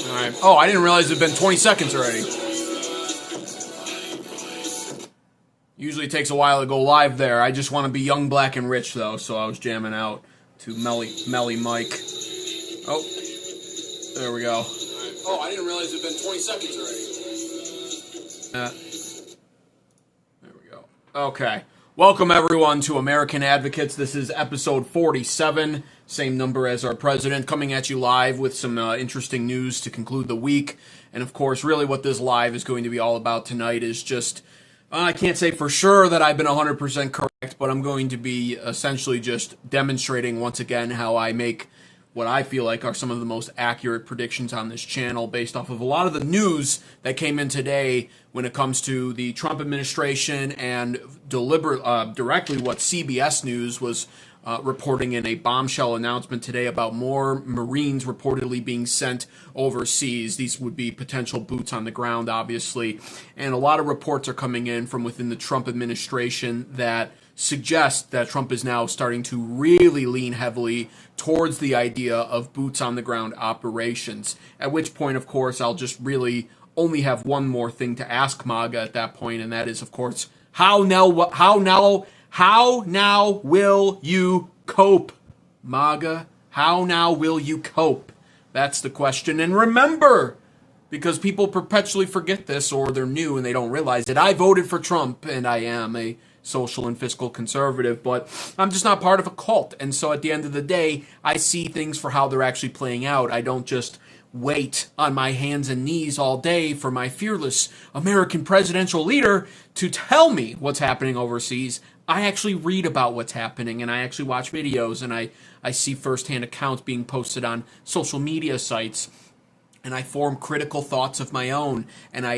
All right. Oh, I didn't realize it had been 20 seconds already. Usually it takes a while to go live there. I just want to be young, black, and rich, though, so I was jamming out to Melly Mike. Oh, there we go. Oh, I didn't realize it had been 20 seconds already. There we go. Okay. Welcome, everyone, to American Advocates. This is episode 47, same number as our president, coming at you live with some interesting news to conclude the week. And, of course, really what this live is going to be all about tonight is just, I can't say for sure that I've been 100% correct, but I'm going to be essentially just demonstrating once again how I make what I feel like are some of the most accurate predictions on this channel based off of a lot of the news that came in today when it comes to the Trump administration and directly what CBS News was reporting in a bombshell announcement today about more Marines reportedly being sent overseas. These would be potential boots on the ground, obviously. And a lot of reports are coming in from within the Trump administration that suggest that Trump is now starting to really lean heavily towards the idea of boots on the ground operations. At which point, of course, I'll just really only have one more thing to ask MAGA at that point, and that is, of course, how now will you cope, MAGA? How now will you cope? That's the question. And remember, because people perpetually forget this, or they're new and they don't realize it, I voted for Trump, and I am a social and fiscal conservative, but I'm just not part of a cult. And so at the end of the day, I see things for how they're actually playing out. I don't just wait on my hands and knees all day for my fearless American presidential leader to tell me what's happening overseas. I actually read about what's happening, and I actually watch videos, and I see firsthand accounts being posted on social media sites, and I form critical thoughts of my own, and I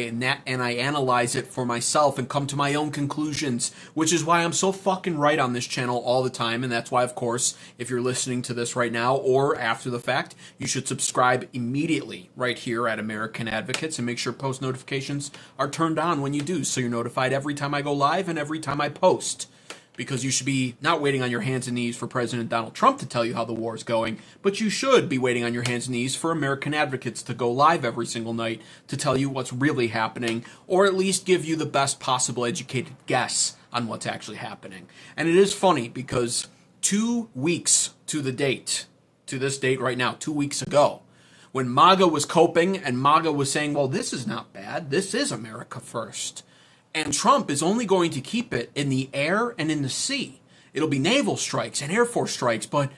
analyze it for myself and come to my own conclusions, which is why I'm so fucking right on this channel all the time. And that's why, of course, if you're listening to this right now or after the fact, you should subscribe immediately right here at American Advocates and make sure post notifications are turned on when you do, so you're notified every time I go live and every time I post. Because you should be not waiting on your hands and knees for President Donald Trump to tell you how the war is going, but you should be waiting on your hands and knees for American Advocates to go live every single night to tell you what's really happening, or at least give you the best possible educated guess on what's actually happening. And it is funny because 2 weeks to the date, to this date right now, 2 weeks ago, when MAGA was coping and MAGA was saying, well, this is not bad, this is America first. And Trump is only going to keep it in the air and in the sea. It'll be naval strikes and Air Force strikes, but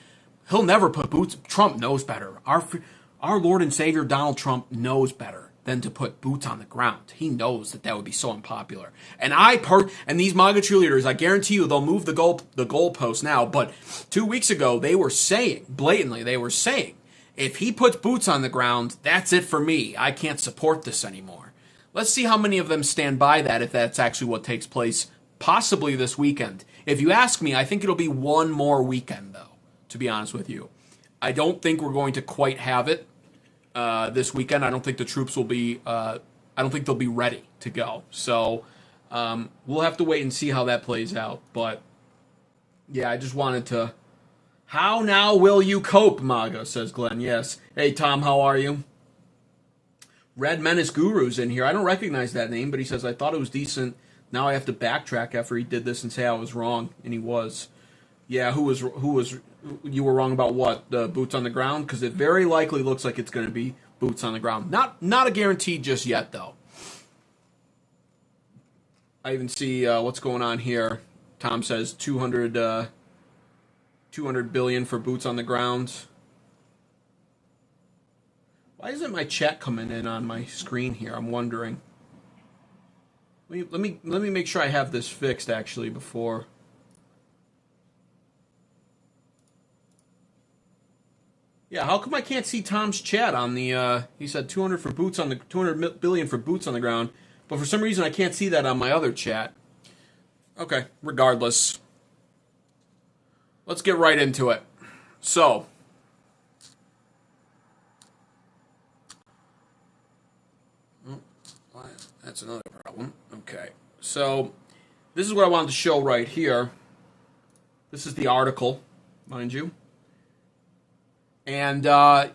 he'll never put boots. Trump knows better. Our Lord and Savior Donald Trump knows better than to put boots on the ground. He knows that would be so unpopular. And and these MAGA cheerleaders, I guarantee you, they'll move the goalpost now. But 2 weeks ago, they were saying blatantly, if he puts boots on the ground, that's it for me. I can't support this anymore. Let's see how many of them stand by that if that's actually what takes place, possibly this weekend. If you ask me, I think it'll be one more weekend, though, to be honest with you. I don't think we're going to quite have it this weekend. I don't think the troops will be, I don't think they'll be ready to go. So we'll have to wait and see how that plays out. But, yeah, I just wanted to... How now will you cope, MAGA, says Glenn. Yes. Hey, Tom, how are you? Red Menace Guru's in here. I don't recognize that name, but he says, I thought it was decent. Now I have to backtrack after he did this and say I was wrong. And he was. Yeah, who was, you were wrong about what? The boots on the ground? Because it very likely looks like it's going to be boots on the ground. Not a guarantee just yet, though. I even see what's going on here. Tom says 200 billion for boots on the ground. Why isn't my chat coming in on my screen here? I'm wondering. Let me make sure I have this fixed actually before. Yeah, how come I can't see Tom's chat on the? He said 200 billion for boots on the ground, but for some reason I can't see that on my other chat. Okay, regardless, let's get right into it. So. That's another problem. Okay, so this is what I wanted to show right here. This is the article, mind you. And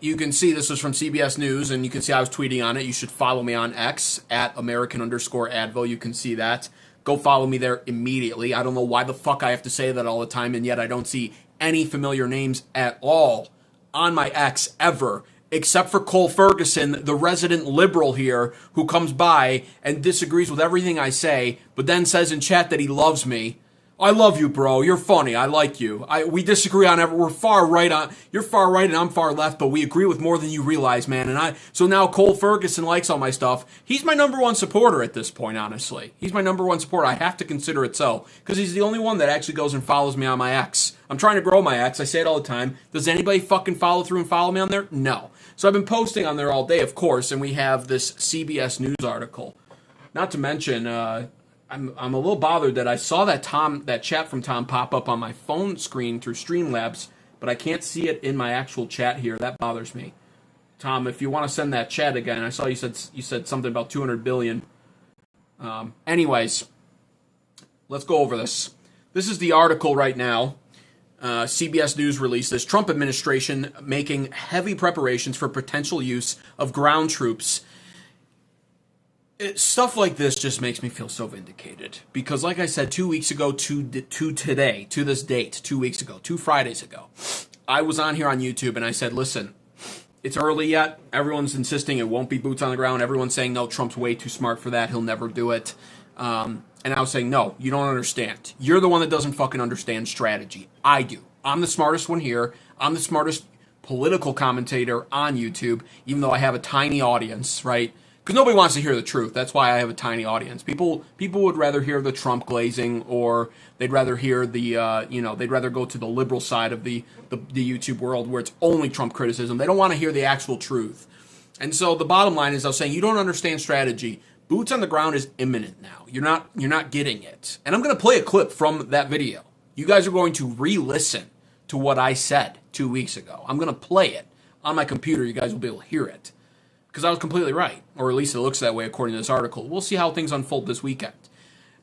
you can see this was from CBS News, and you can see I was tweeting on it. You should follow me on X at American_Advo. You can see that. Go follow me there immediately. I don't know why the fuck I have to say that all the time, and yet I don't see any familiar names at all on my X ever, except for Cole Ferguson, the resident liberal here, who comes by and disagrees with everything I say, but then says in chat that he loves me. I love you, bro. You're funny. I like you. We disagree on every. We're far right on. You're far right and I'm far left, but we agree with more than you realize, man. So now Cole Ferguson likes all my stuff. He's my number one supporter at this point, honestly. He's my number one supporter. I have to consider it so, because he's the only one that actually goes and follows me on my X. I'm trying to grow my X. I say it all the time. Does anybody fucking follow through and follow me on there? No. So I've been posting on there all day, of course, and we have this CBS News article. Not to mention, I'm a little bothered that I saw that chat from Tom pop up on my phone screen through Streamlabs, but I can't see it in my actual chat here. That bothers me. Tom, if you want to send that chat again, I saw you said something about 200 billion. Anyways, let's go over this. This is the article right now. CBS News released this. Trump administration making heavy preparations for potential use of ground troops. Stuff like this just makes me feel so vindicated. Because like I said, 2 weeks ago to today, to this date, 2 weeks ago, 2 Fridays ago, I was on here on YouTube and I said, listen, it's early yet. Everyone's insisting it won't be boots on the ground. Everyone's saying, no, Trump's way too smart for that. He'll never do it. And I was saying, no, you don't understand. You're the one that doesn't fucking understand strategy. I do. I'm the smartest one here. I'm the smartest political commentator on YouTube, even though I have a tiny audience, right? Because nobody wants to hear the truth. That's why I have a tiny audience. People would rather hear the Trump glazing, or they'd rather hear they'd rather go to the liberal side of the YouTube world where it's only Trump criticism. They don't want to hear the actual truth. And so the bottom line is, I was saying, you don't understand strategy. Boots on the ground is imminent now. You're not getting it. And I'm going to play a clip from that video. You guys are going to re-listen to what I said 2 weeks ago. I'm going to play it on my computer. You guys will be able to hear it. Because I was completely right. Or at least it looks that way according to this article. We'll see how things unfold this weekend.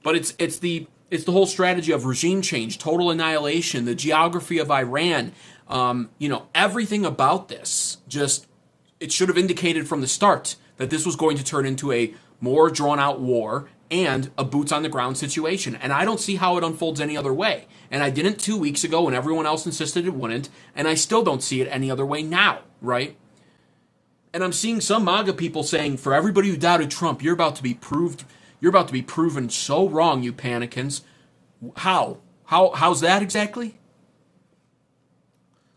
But it's the whole strategy of regime change, total annihilation, the geography of Iran, everything about this. Just, it should have indicated from the start that this was going to turn into a more drawn-out war and a boots-on-the-ground situation. And I don't see how it unfolds any other way. And I didn't 2 weeks ago when everyone else insisted it wouldn't, and I still don't see it any other way now, right? And I'm seeing some MAGA people saying, for everybody who doubted Trump, you're about to be proven so wrong, you panicans. How's that exactly?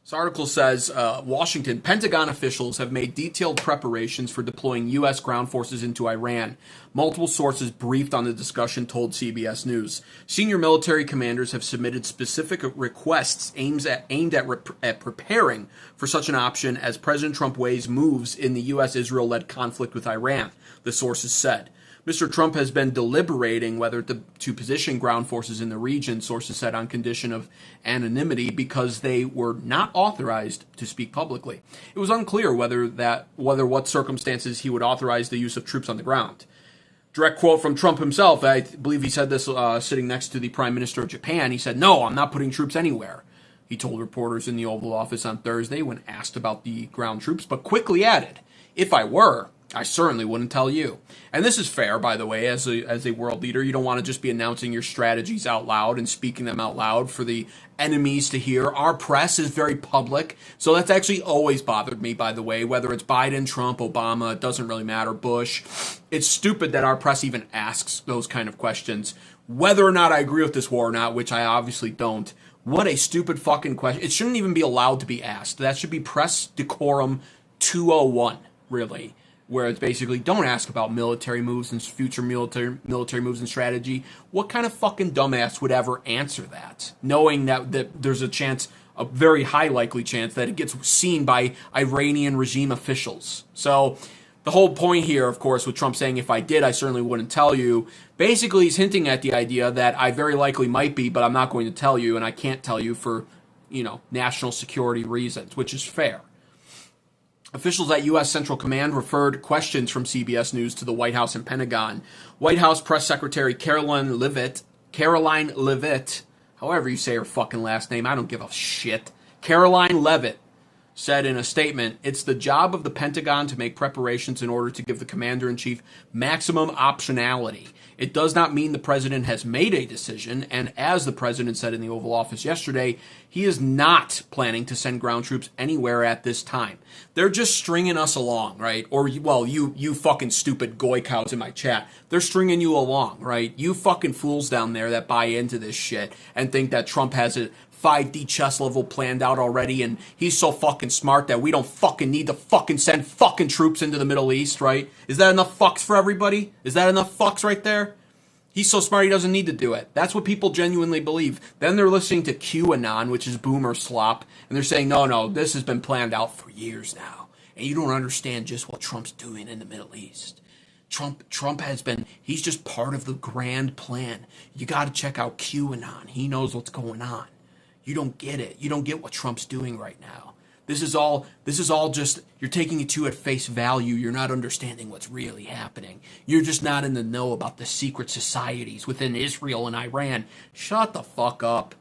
This article says, Washington, Pentagon officials have made detailed preparations for deploying U.S. ground forces into Iran. Multiple sources briefed on the discussion told CBS News. Senior military commanders have submitted specific requests aimed at preparing for such an option as President Trump weighs moves in the U.S.-Israel-led conflict with Iran, the sources said. Mr. Trump has been deliberating whether to position ground forces in the region, sources said, on condition of anonymity because they were not authorized to speak publicly. It was unclear whether what circumstances he would authorize the use of troops on the ground. Direct quote from Trump himself, I believe he said this sitting next to the Prime Minister of Japan. He said, "No, I'm not putting troops anywhere," he told reporters in the Oval Office on Thursday when asked about the ground troops, but quickly added, "If I were, I certainly wouldn't tell you." And this is fair, by the way, as a world leader. You don't want to just be announcing your strategies out loud and speaking them out loud for the enemies to hear. Our press is very public, so that's actually always bothered me, by the way, whether it's Biden, Trump, Obama, it doesn't really matter, Bush. It's stupid that our press even asks those kind of questions. Whether or not I agree with this war or not, which I obviously don't, what a stupid fucking question. It shouldn't even be allowed to be asked. That should be press decorum 201, really. Where it's basically, don't ask about military moves and future military moves and strategy. What kind of fucking dumbass would ever answer that? Knowing that there's a very high likely chance that it gets seen by Iranian regime officials. So the whole point here, of course, with Trump saying, if I did, I certainly wouldn't tell you. Basically, he's hinting at the idea that I very likely might be, but I'm not going to tell you, and I can't tell you for, national security reasons, which is fair. Officials at U.S. Central Command referred questions from CBS News to the White House and Pentagon. White House Press Secretary Caroline Leavitt, however you say her fucking last name, I don't give a shit, Caroline Leavitt, said in a statement, it's the job of the Pentagon to make preparations in order to give the commander-in-chief maximum optionality. It does not mean the president has made a decision, and as the president said in the Oval Office yesterday, he is not planning to send ground troops anywhere at this time. They're just stringing us along, right? Or, well, you fucking stupid goy cows in my chat, they're stringing you along, right? You fucking fools down there that buy into this shit and think that Trump has a 5D chess level planned out already, and he's so fucking smart that we don't fucking need to fucking send fucking troops into the Middle East, right? Is that enough fucks for everybody? Is that enough fucks right there? He's so smart he doesn't need to do it. That's what people genuinely believe. Then they're listening to QAnon, which is boomer slop, and they're saying, no, this has been planned out for years now, and you don't understand just what Trump's doing in the Middle East. Trump has been, he's just part of the grand plan. You got to check out QAnon. He knows what's going on. You don't get it. You don't get what Trump's doing right now. This is all just, you're taking it at face value. You're not understanding what's really happening. You're just not in the know about the secret societies within Israel and Iran. Shut the fuck up.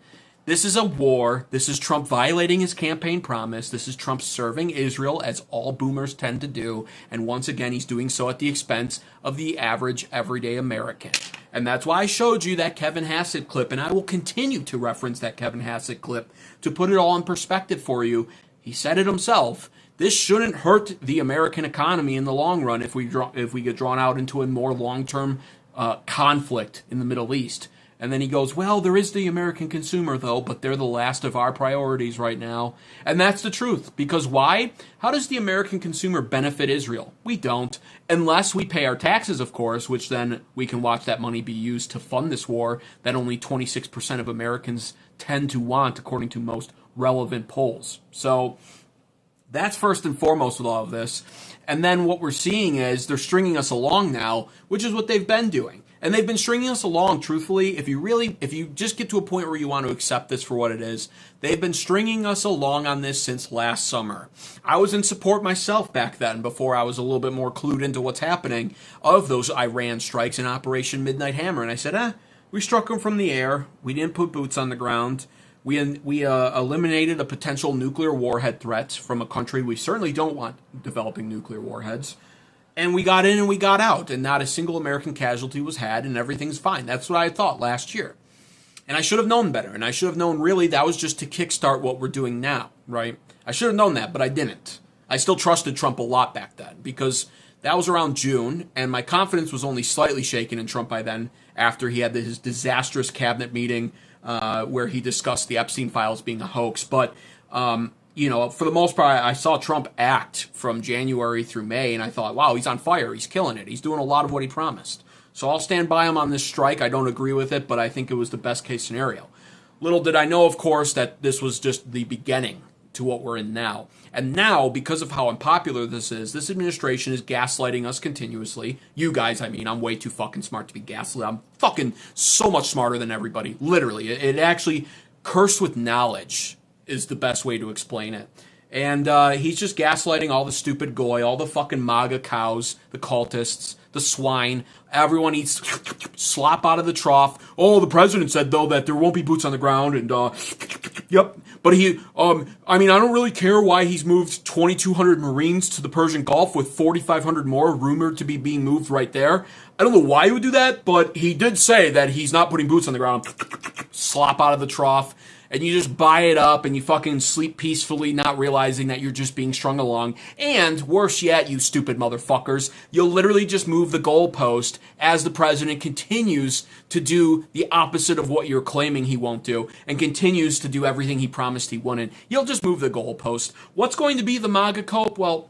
This is a war. This is Trump violating his campaign promise. This is Trump serving Israel, as all boomers tend to do. And once again, he's doing so at the expense of the average, everyday American. And that's why I showed you that Kevin Hassett clip, and I will continue to reference that Kevin Hassett clip to put it all in perspective for you. He said it himself. This shouldn't hurt the American economy in the long run if we get drawn out into a more long-term conflict in the Middle East. And then he goes, well, there is the American consumer, though, but they're the last of our priorities right now. And that's the truth. Because why? How does the American consumer benefit Israel? We don't. Unless we pay our taxes, of course, which then we can watch that money be used to fund this war that only 26% of Americans tend to want, according to most relevant polls. So that's first and foremost with all of this. And then what we're seeing is they're stringing us along now, which is what they've been doing. And they've been stringing us along, truthfully, if you just get to a point where you want to accept this for what it is, they've been stringing us along on this since last summer. I was in support myself back then, before I was a little bit more clued into what's happening, of those Iran strikes in Operation Midnight Hammer. And I said, we struck them from the air. We didn't put boots on the ground. We eliminated a potential nuclear warhead threat from a country we certainly don't want developing nuclear warheads. And we got in and we got out, and not a single American casualty was had, and everything's fine. That's what I thought last year. And I should have known better, and I should have known really that was just to kickstart what we're doing now, right? I should have known that, but I didn't. I still trusted Trump a lot back then, because that was around June, and my confidence was only slightly shaken in Trump by then, after he had his disastrous cabinet meeting where he discussed the Epstein files being a hoax. But for the most part, I saw Trump act from January through May, and I thought, wow, he's on fire. He's killing it. He's doing a lot of what he promised. So I'll stand by him on this strike. I don't agree with it, but I think it was the best case scenario. Little did I know, of course, that this was just the beginning to what we're in now. And now, because of how unpopular this is, this administration is gaslighting us continuously. You guys, I'm way too fucking smart to be gaslit. I'm fucking so much smarter than everybody. Literally. It actually, cursed with knowledge is the best way to explain it. And he's just gaslighting all the stupid goy, all the fucking MAGA cows, the cultists, the swine. Everyone eats slop out of the trough. Oh, the president said, though, that there won't be boots on the ground. And, yep. But I don't really care why he's moved 2,200 Marines to the Persian Gulf with 4,500 more rumored to be being moved right there. I don't know why he would do that, but he did say that he's not putting boots on the ground. Slop out of the trough. And you just buy it up and you fucking sleep peacefully, not realizing that you're just being strung along. And worse yet, you stupid motherfuckers, you'll literally just move the goalpost as the president continues to do the opposite of what you're claiming he won't do and continues to do everything he promised he wouldn't. You'll just move the goalpost. What's going to be the MAGA cope? Well,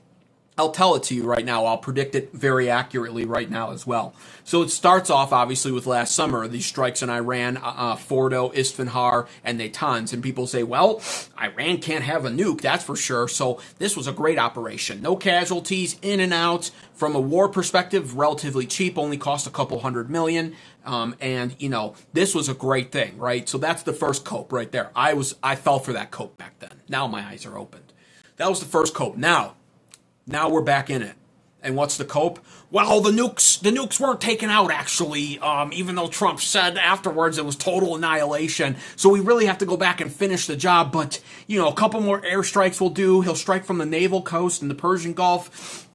I'll tell it to you right now. I'll predict it very accurately right now as well. So it starts off, obviously, with last summer, these strikes in Iran, Fordo, Isfahan, and Natanz. And people say, well, Iran can't have a nuke, that's for sure. So this was a great operation. No casualties, in and out. From a war perspective, relatively cheap, only cost a couple $100 million. This was a great thing, right? So that's the first cope right there. I fell for that cope back then. Now my eyes are opened. That was the first cope. Now we're back in it. And what's the cope? Well, the nukes weren't taken out, actually, even though Trump said afterwards it was total annihilation. So we really have to go back and finish the job. But, a couple more airstrikes will do. He'll strike from the naval coast in the Persian Gulf.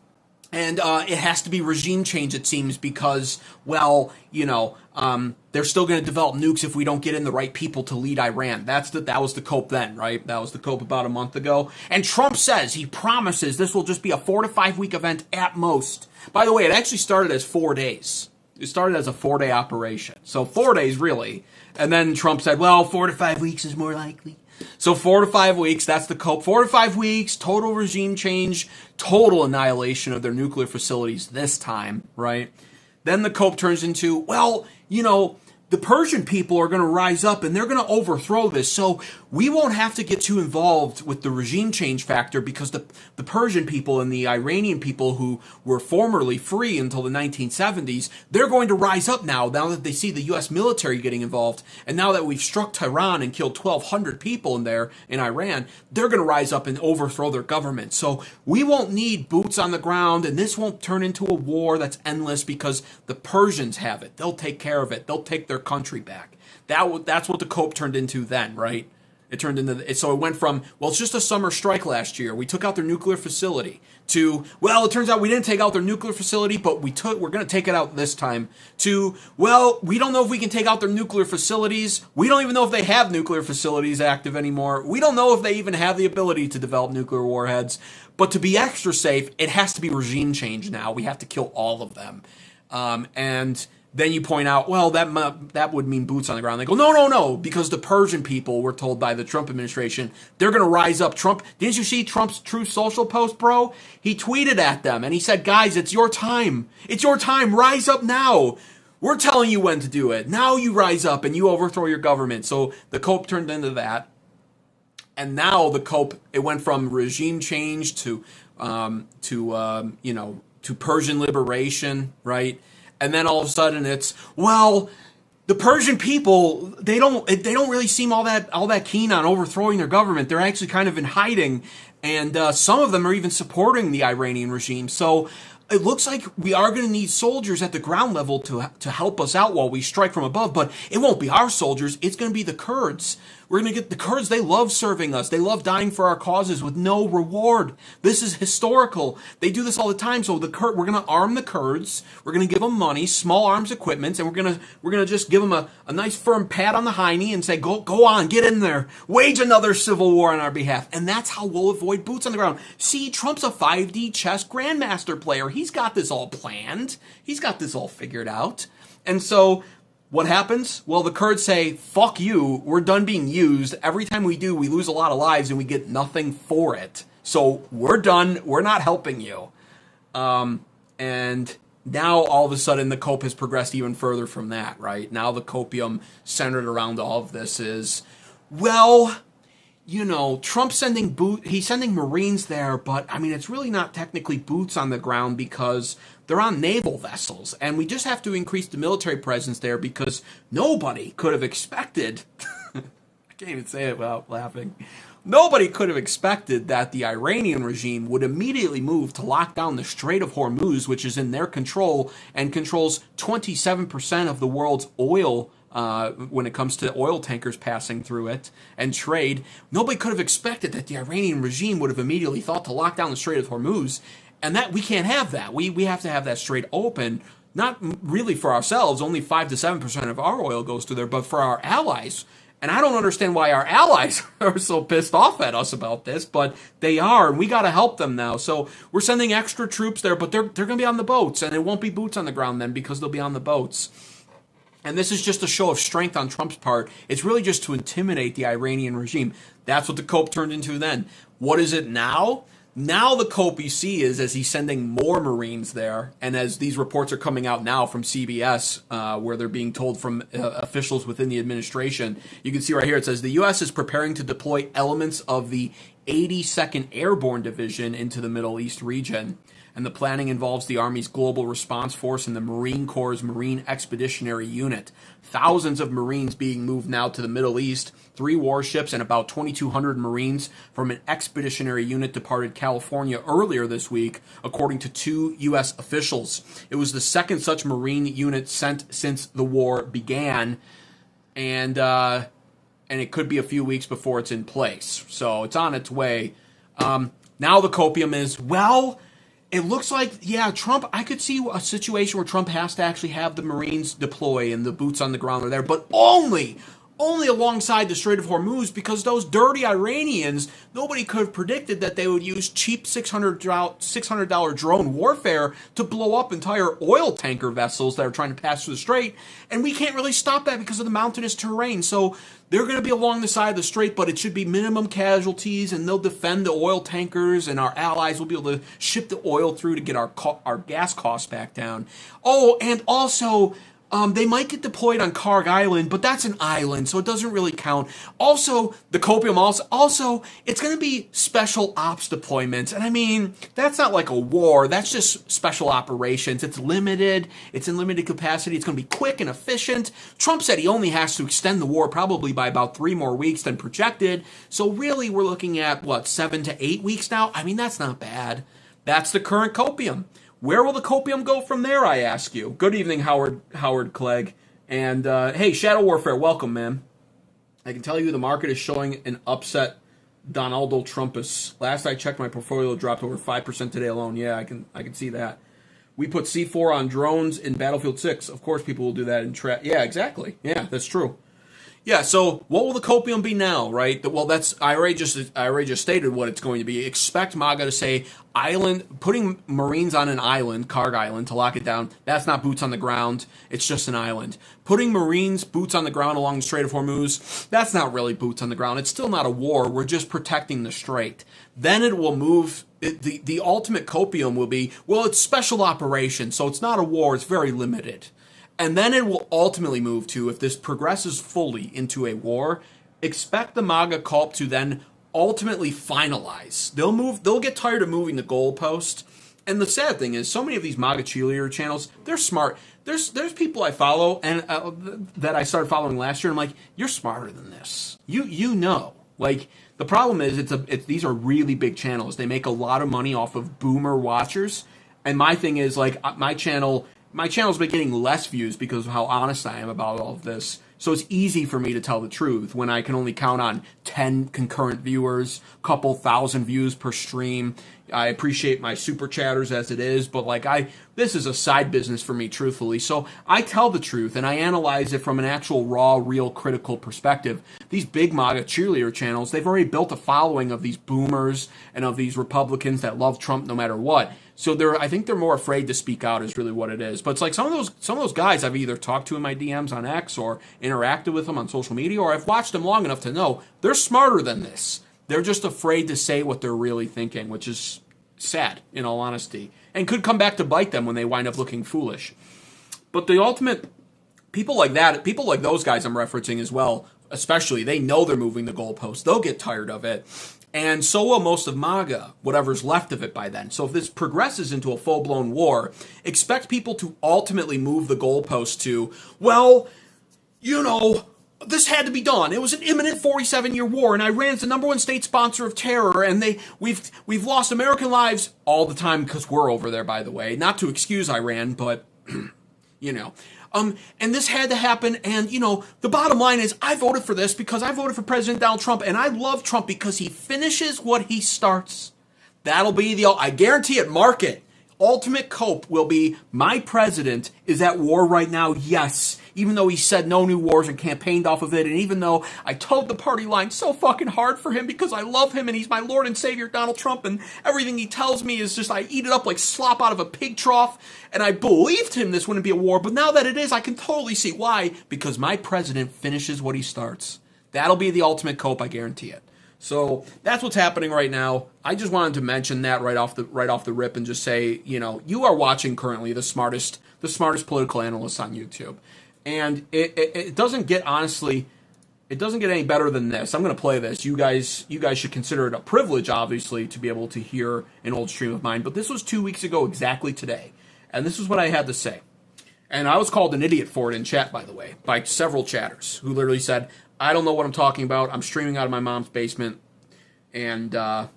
And it has to be regime change, it seems, because, well, they're still going to develop nukes if we don't get in the right people to lead Iran. That was the cope then, right? That was the cope about a month ago. And Trump says, he promises this will just be a 4 to 5 week event at most. By the way, it actually started as 4 days. It started as a 4-day operation. So 4 days, really. And then Trump said, well, 4 to 5 weeks is more likely. So 4 to 5 weeks, that's the cope. 4 to 5 weeks, total regime change, total annihilation of their nuclear facilities this time, right? Then the cope turns into, well, the Persian people are going to rise up and they're going to overthrow this. So we won't have to get too involved with the regime change factor because the Persian people and the Iranian people who were formerly free until the 1970s, they're going to rise up now that they see the U.S. military getting involved. And now that we've struck Tehran and killed 1,200 people in Iran, they're going to rise up and overthrow their government. So we won't need boots on the ground, and this won't turn into a war that's endless because the Persians have it. They'll take care of it. They'll take their country back. That's what the cope turned into then, right? So it went from, well, it's just a summer strike last year. We took out their nuclear facility to, well, it turns out we didn't take out their nuclear facility, but we're going to take it out this time to, well, we don't know if we can take out their nuclear facilities. We don't even know if they have nuclear facilities active anymore. We don't know if they even have the ability to develop nuclear warheads. But to be extra safe, it has to be regime change now. We have to kill all of them. And then you point out, well, that would mean boots on the ground. They go, no, because the Persian people were told by the Trump administration, they're going to rise up. Trump, didn't you see Trump's Truth Social post, bro? He tweeted at them and he said, guys, it's your time. It's your time. Rise up now. We're telling you when to do it. Now you rise up and you overthrow your government. So the cope turned into that. And now the cope, it went from regime change to Persian liberation, right? And then all of a sudden it's, well, the Persian people, they don't really seem all that keen on overthrowing their government. They're actually kind of in hiding, and some of them are even supporting the Iranian regime. So it looks like we are going to need soldiers at the ground level to help us out while we strike from above, but it won't be our soldiers. It's going to be the Kurds. We're going to get the Kurds. They love serving us. They love dying for our causes with no reward. This is historical. They do this all the time. So we're going to arm the Kurds. We're going to give them money, small arms equipment, and we're going to just give them a nice firm pat on the hiney and say, go on, get in there, wage another civil war on our behalf. And that's how we'll avoid boots on the ground. See, Trump's a 5D chess grandmaster player. He's got this all planned. He's got this all figured out. And so what happens? Well, the Kurds say, fuck you, we're done being used. Every time we do, we lose a lot of lives and we get nothing for it. So we're done. We're not helping you. And now all of a sudden the cope has progressed even further from that, right? Now the copium centered around all of this is, well, Trump's he's sending Marines there, but I mean, it's really not technically boots on the ground because they're on naval vessels, and we just have to increase the military presence there because nobody could have expected, I can't even say it without laughing, nobody could have expected that the Iranian regime would immediately move to lock down the Strait of Hormuz, which is in their control and controls 27% of the world's oil when it comes to oil tankers passing through it and trade. Nobody could have expected that the Iranian regime would have immediately thought to lock down the Strait of Hormuz, and that we can't have that. We have to have that strait open, not really for ourselves. Only 5 to 7% of our oil goes through there, but for our allies. And I don't understand why our allies are so pissed off at us about this, but they are, and we got to help them now. So we're sending extra troops there, but they're going to be on the boats, and it won't be boots on the ground then because they'll be on the boats. And this is just a show of strength on Trump's part. It's really just to intimidate the Iranian regime. That's what the cope turned into then. What is it now? Now the cope you see is as he's sending more Marines there, and as these reports are coming out now from CBS, where they're being told from officials within the administration, you can see right here, it says the U.S. is preparing to deploy elements of the 82nd Airborne Division into the Middle East region. and the planning involves the Army's Global Response Force and the Marine Corps' Marine Expeditionary Unit. Thousands of Marines being moved now to the Middle East. 3 warships and about 2,200 Marines from an expeditionary unit departed California earlier this week, according to 2 U.S. officials. It was the second such Marine unit sent since the war began, and it could be a few weeks before it's in place. So it's on its way. Now the copium is, well, it looks like, yeah, Trump, I could see a situation where Trump has to actually have the Marines deploy and the boots on the ground are there, but only alongside the Strait of Hormuz, because those dirty Iranians, nobody could have predicted that they would use cheap $600 drone warfare to blow up entire oil tanker vessels that are trying to pass through the strait, and we can't really stop that because of the mountainous terrain. So they're going to be along the side of the strait, but it should be minimum casualties, and they'll defend the oil tankers, and our allies will be able to ship the oil through to get our gas costs back down. Oh, and also, they might get deployed on Karg Island, but that's an island, so it doesn't really count. Also, the copium also, it's going to be special ops deployments. And I mean, that's not like a war. That's just special operations. It's limited. It's in limited capacity. It's going to be quick and efficient. Trump said he only has to extend the war probably by about 3 more weeks than projected. So really, we're looking at, 7 to 8 weeks now? I mean, that's not bad. That's the current copium. Where will the copium go from there, I ask you? Good evening, Howard Clegg. And, hey, Shadow Warfare, welcome, man. I can tell you the market is showing an upset Donaldo Trumpus. Last I checked, my portfolio dropped over 5% today alone. Yeah, I can see that. We put C4 on drones in Battlefield 6. Of course people will do that in Yeah, exactly. Yeah, that's true. Yeah, so what will the copium be now, right? Well, I already just stated what it's going to be. Expect MAGA to say putting Marines on an island, Karg Island, to lock it down. That's not boots on the ground. It's just an island. Putting Marines boots on the ground along the Strait of Hormuz, that's not really boots on the ground. It's still not a war. We're just protecting the strait. Then it will move. The ultimate copium will be, well, it's special operations, so it's not a war. It's very limited. And then it will ultimately move to, if this progresses fully into a war, expect the MAGA cult to then ultimately finalize. They'll get tired of moving the goalpost. And the sad thing is, so many of these MAGA cheerleader channels, they're smart. There's people I follow and that I started following last year. And I'm like, you're smarter than this. You know. Like, the problem is, these are really big channels. They make a lot of money off of boomer watchers. And my thing is, like, my channel's been getting less views because of how honest I am about all of this. So it's easy for me to tell the truth when I can only count on 10 concurrent viewers, couple thousand views per stream. I appreciate my super chatters as it is, but this is a side business for me, truthfully. So I tell the truth and I analyze it from an actual raw, real, critical perspective. These big MAGA cheerleader channels, they've already built a following of these boomers and of these Republicans that love Trump no matter what. So I think they're more afraid to speak out is really what it is. But it's like some of those guys I've either talked to in my DMs on X or interacted with them on social media, or I've watched them long enough to know they're smarter than this. They're just afraid to say what they're really thinking, which is sad, in all honesty, and could come back to bite them when they wind up looking foolish. But the ultimate, people like those guys I'm referencing as well, especially, they know they're moving the goalposts. They'll get tired of it. And so will most of MAGA, whatever's left of it by then. So if this progresses into a full-blown war, expect people to ultimately move the goalpost to, well, this had to be done. It was an imminent 47-year war, and Iran's the #1 state sponsor of terror, and we've lost American lives all the time because we're over there, by the way. Not to excuse Iran, but, and this had to happen, and, the bottom line is I voted for this because I voted for President Donald Trump, and I love Trump because he finishes what he starts. That'll be I guarantee it, mark it. Ultimate cope will be, my president is at war right now, yes, even though he said no new wars and campaigned off of it, and even though I told the party line so fucking hard for him because I love him and he's my Lord and Savior, Donald Trump, and everything he tells me is just, I eat it up like slop out of a pig trough, and I believed him this wouldn't be a war, but now that it is, I can totally see why, because my president finishes what he starts. That'll be the ultimate cope, I guarantee it. So that's what's happening right now. I just wanted to mention that right off the rip and just say, you are watching currently the smartest political analysts on YouTube. And it doesn't get, honestly, It doesn't get any better than this. I'm going to play this. You guys should consider it a privilege, obviously, to be able to hear an old stream of mine. But this was 2 weeks ago, exactly today, and this is what I had to say. And I was called an idiot for it in chat, by the way, by several chatters who literally said, "I don't know what I'm talking about. I'm streaming out of my mom's basement." And by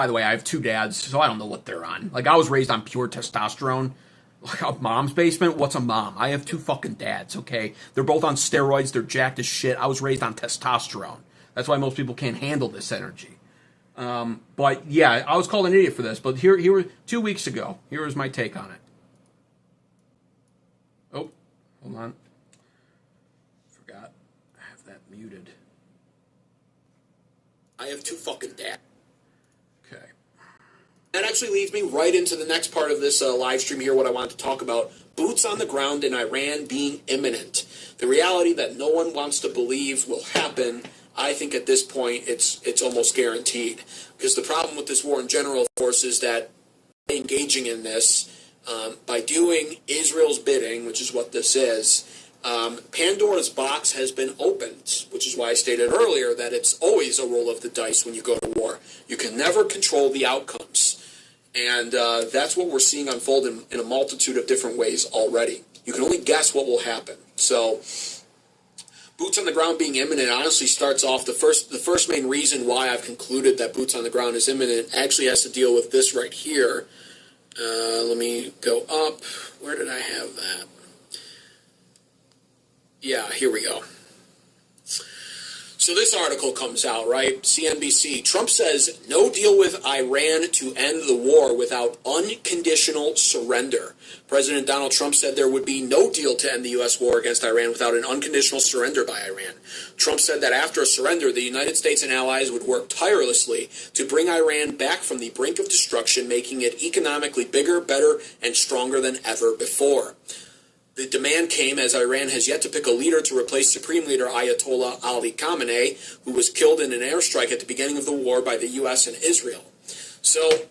the way, I have two dads, so I don't know what they're on. Like, I was raised on pure testosterone. Like, a mom's basement? What's a mom? I have two fucking dads, okay? They're both on steroids. They're jacked as shit. I was raised on testosterone. That's why most people can't handle this energy. But, yeah, I was called an idiot for this. But here 2 weeks ago, here was my take on it. Oh, hold on. Forgot. I have that muted. I have two fucking dads. Okay. That actually leads me right into the next part of this live stream here, what I want to talk about. Boots on the ground in Iran being imminent. The reality that no one wants to believe will happen, I think at this point it's almost guaranteed. Because the problem with this war in general, of course, is that engaging in this, by doing Israel's bidding, which is what this is, Pandora's box has been opened, which is why I stated earlier that it's always a roll of the dice when you go to war. You can never control the outcomes. And that's what we're seeing unfold in a multitude of different ways already. You can only guess what will happen. So, boots on the ground being imminent honestly starts off, the first main reason why I've concluded that boots on the ground is imminent actually has to deal with this right here. Let me go up. Where did I have that? Yeah, here we go. So this article comes out, right? CNBC. Trump says no deal with Iran to end the war without unconditional surrender. President Donald Trump said there would be no deal to end the U.S. war against Iran without an unconditional surrender by Iran. Trump said that after a surrender, the United States and allies would work tirelessly to bring Iran back from the brink of destruction, making it economically bigger, better, and stronger than ever before. The demand came as Iran has yet to pick a leader to replace Supreme Leader Ayatollah Ali Khamenei, who was killed in an airstrike at the beginning of the war by the U.S. and Israel. So, I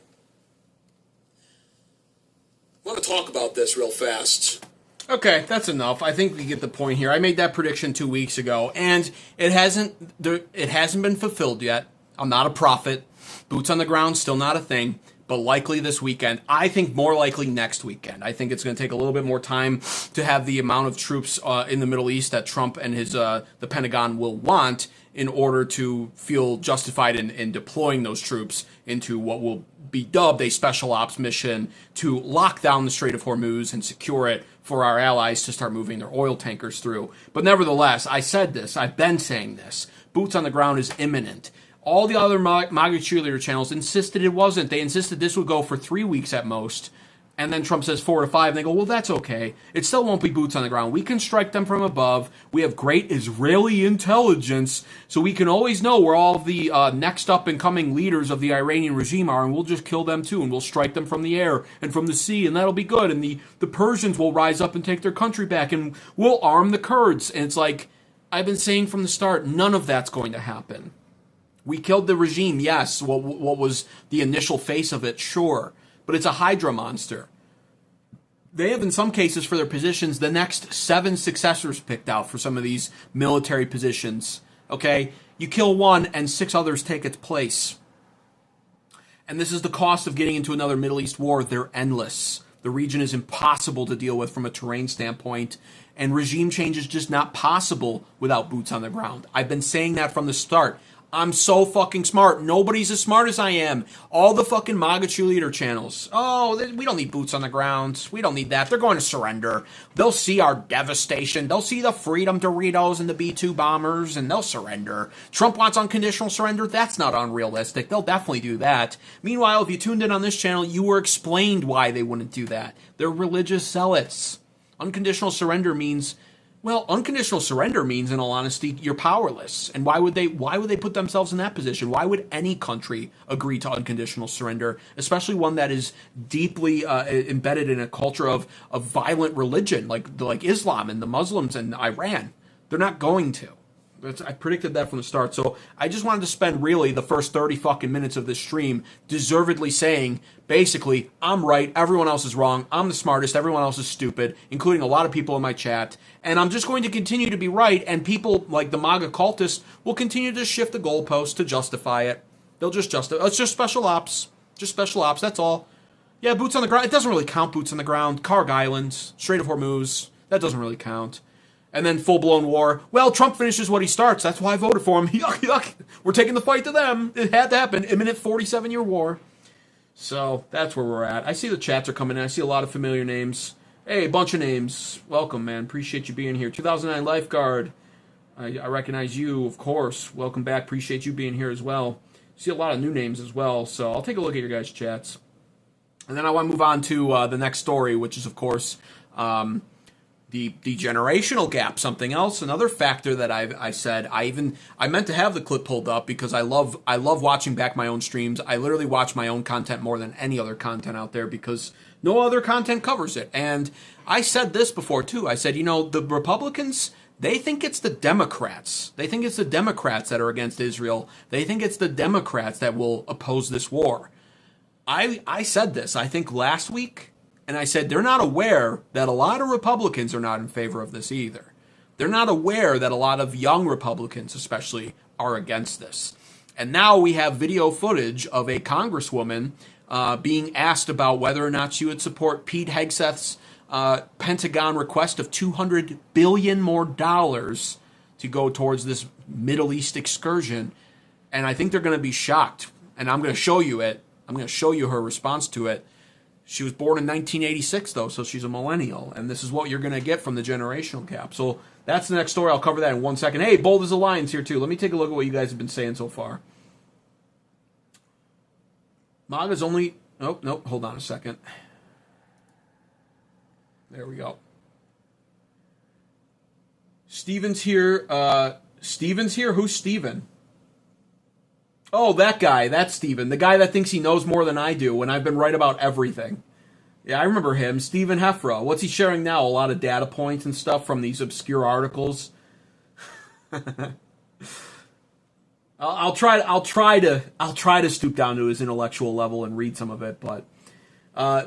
want to talk about this real fast. Okay, that's enough. I think we get the point here. I made that prediction 2 weeks ago, and it hasn't been fulfilled yet. I'm not a prophet. Boots on the ground, still not a thing. But likely this weekend. I think more likely next weekend. I think it's going to take a little bit more time to have the amount of troops in the Middle East that Trump and the Pentagon will want in order to feel justified in deploying those troops into what will be dubbed a special ops mission to lock down the Strait of Hormuz and secure it for our allies to start moving their oil tankers through. But nevertheless, I said this. I've been saying this. Boots on the ground is imminent. All the other MAGA cheerleader channels insisted it wasn't. They insisted this would go for 3 weeks at most. And then Trump says 4 to 5. And they go, well, that's okay. It still won't be boots on the ground. We can strike them from above. We have great Israeli intelligence. So we can always know where all the next up and coming leaders of the Iranian regime are. And we'll just kill them too. And we'll strike them from the air and from the sea. And that'll be good. And the Persians will rise up and take their country back. And we'll arm the Kurds. And it's like, I've been saying from the start, none of that's going to happen. We killed the regime, yes. What was the initial face of it? Sure. But it's a Hydra monster. They have, in some cases, for their positions, the next 7 successors picked out for some of these military positions. Okay? You kill one, and 6 others take its place. And this is the cost of getting into another Middle East war. They're endless. The region is impossible to deal with from a terrain standpoint. And regime change is just not possible without boots on the ground. I've been saying that from the start. I'm so fucking smart. Nobody's as smart as I am. All the fucking MAGA cheerleader channels. Oh, we don't need boots on the ground. We don't need that. They're going to surrender. They'll see our devastation. They'll see the Freedom Doritos and the B-2 bombers, and they'll surrender. Trump wants unconditional surrender. That's not unrealistic. They'll definitely do that. Meanwhile, if you tuned in on this channel, you were explained why they wouldn't do that. They're religious zealots. Unconditional surrender means... Well, unconditional surrender means, in all honesty, you're powerless. And why would they put themselves in that position? Why would any country agree to unconditional surrender, especially one that is deeply embedded in a culture of violent religion, like Islam and the Muslims and Iran? They're not going to. I predicted that from the start. So I just wanted to spend really the first 30 fucking minutes of this stream deservedly saying, basically, I'm right, everyone else is wrong, I'm the smartest, everyone else is stupid, including a lot of people in my chat. And I'm just going to continue to be right, and people like the MAGA cultists will continue to shift the goalposts to justify it. They'll just justify. It's just special ops. Just special ops, that's all. Yeah, boots on the ground. It doesn't really count, boots on the ground. Karg Island, Strait of Hormuz. That doesn't really count. And then full-blown war. Well, Trump finishes what he starts. That's why I voted for him. Yuck, yuck. We're taking the fight to them. It had to happen. Imminent 47-year war. So that's where we're at. I see the chats are coming in. I see a lot of familiar names. Hey, a bunch of names. Welcome, man. Appreciate you being here. 2009 Lifeguard. I recognize you, of course. Welcome back. Appreciate you being here as well. See a lot of new names as well. So I'll take a look at your guys' chats. And then I want to move on to the next story, which is, of course, the generational gap. Something else, another factor that I said. I meant to have the clip pulled up because I love watching back my own streams. I literally watch my own content more than any other content out there because no other content covers it. And I said this before too. I said, the Republicans, they think it's the Democrats. They think it's the Democrats that are against Israel. They think it's the Democrats that will oppose this war. I said this, I think last week, and I said they're not aware that a lot of Republicans are not in favor of this either. They're not aware that a lot of young Republicans especially are against this. And now we have video footage of a congresswoman being asked about whether or not she would support Pete Hegseth's Pentagon request of $200 billion more to go towards this Middle East excursion. And I think they're going to be shocked. And I'm going to show you it. I'm going to show you her response to it. She was born in 1986, though, so she's a millennial. And this is what you're going to get from the generational gap. So that's the next story. I'll cover that in 1 second. Hey, Bold as a Lion's here, too. Let me take a look at what you guys have been saying so far. MAGA's only... Nope, hold on a second. There we go. Steven's here. Steven's here? Who's Steven? Oh, that guy. That's Steven. The guy that thinks he knows more than I do when I've been right about everything. Yeah, I remember him. Steven Hefra. What's he sharing now? A lot of data points and stuff from these obscure articles. I'll try to stoop down to his intellectual level and read some of it, but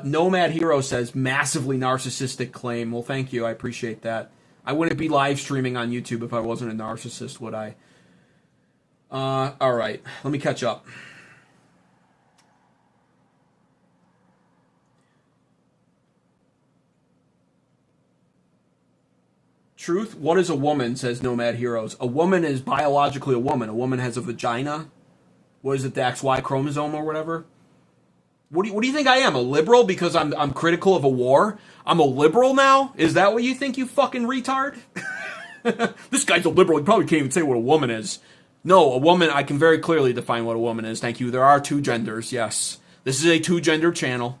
Nomad Hero says massively narcissistic claim. Well, thank you. I appreciate that. I wouldn't be live streaming on YouTube if I wasn't a narcissist, would I? All right. Let me catch up. Truth? What is a woman, says Nomad Heroes. A woman is biologically a woman. A woman has a vagina. What is it, the XY chromosome or whatever? What do you think I am? A liberal because I'm critical of a war? I'm a liberal now? Is that what you think, you fucking retard? This guy's a liberal. He probably can't even say what a woman is. No, a woman, I can very clearly define what a woman is. Thank you. There are two genders, yes. This is a two-gender channel.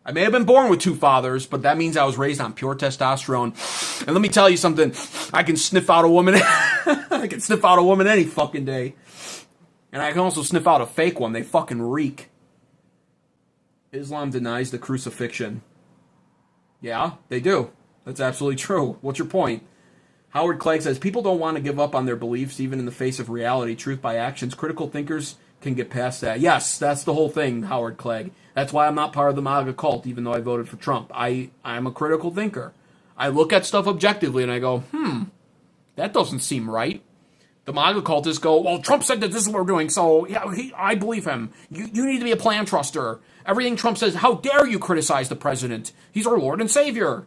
I may have been born with two fathers, but that means I was raised on pure testosterone. And let me tell you something. I can sniff out a woman. I can sniff out a woman any fucking day. And I can also sniff out a fake one. They fucking reek. Islam denies the crucifixion. Yeah, they do. That's absolutely true. What's your point? Howard Clegg says, people don't want to give up on their beliefs even in the face of reality. Truth by actions. Critical thinkers can get past that. Yes, that's the whole thing, Howard Clegg. That's why I'm not part of the MAGA cult, even though I voted for Trump. I'm a critical thinker. I look at stuff objectively and I go, that doesn't seem right. The MAGA cultists go, well, Trump said that this is what we're doing, so yeah, I believe him. You need to be a plan truster. Everything Trump says, how dare you criticize the president? He's our Lord and Savior.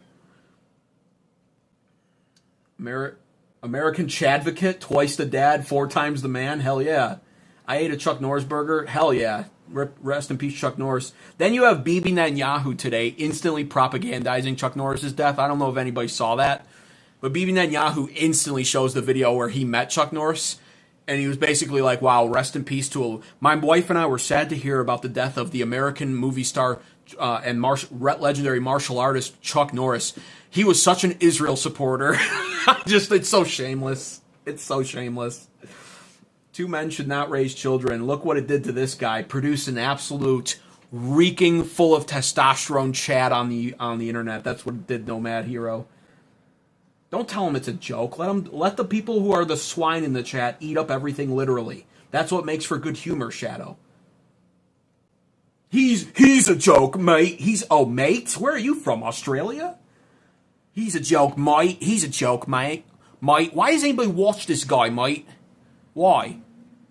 American Chadvocate, twice the dad, 4 times the man. Hell yeah. I ate a Chuck Norris burger. Hell yeah. Rest in peace, Chuck Norris. Then you have Bibi Netanyahu today instantly propagandizing Chuck Norris's death. I don't know if anybody saw that. But Bibi Netanyahu instantly shows the video where he met Chuck Norris. And he was basically like, wow, rest in peace to my wife and I were sad to hear about the death of the American movie star and legendary martial artist Chuck Norris. He was such an Israel supporter. It's so shameless. It's so shameless. 2 men should not raise children. Look what it did to this guy. Produced an absolute reeking full of testosterone chat on the internet. That's what it did, Nomad Hero. Don't tell them it's a joke. Let the people who are the swine in the chat eat up everything literally. That's what makes for good humor, Shadow. He's a joke, mate. Mate? Where are you from, Australia? He's a joke, mate. He's a joke, mate. Mate, why has anybody watched this guy, mate? Why?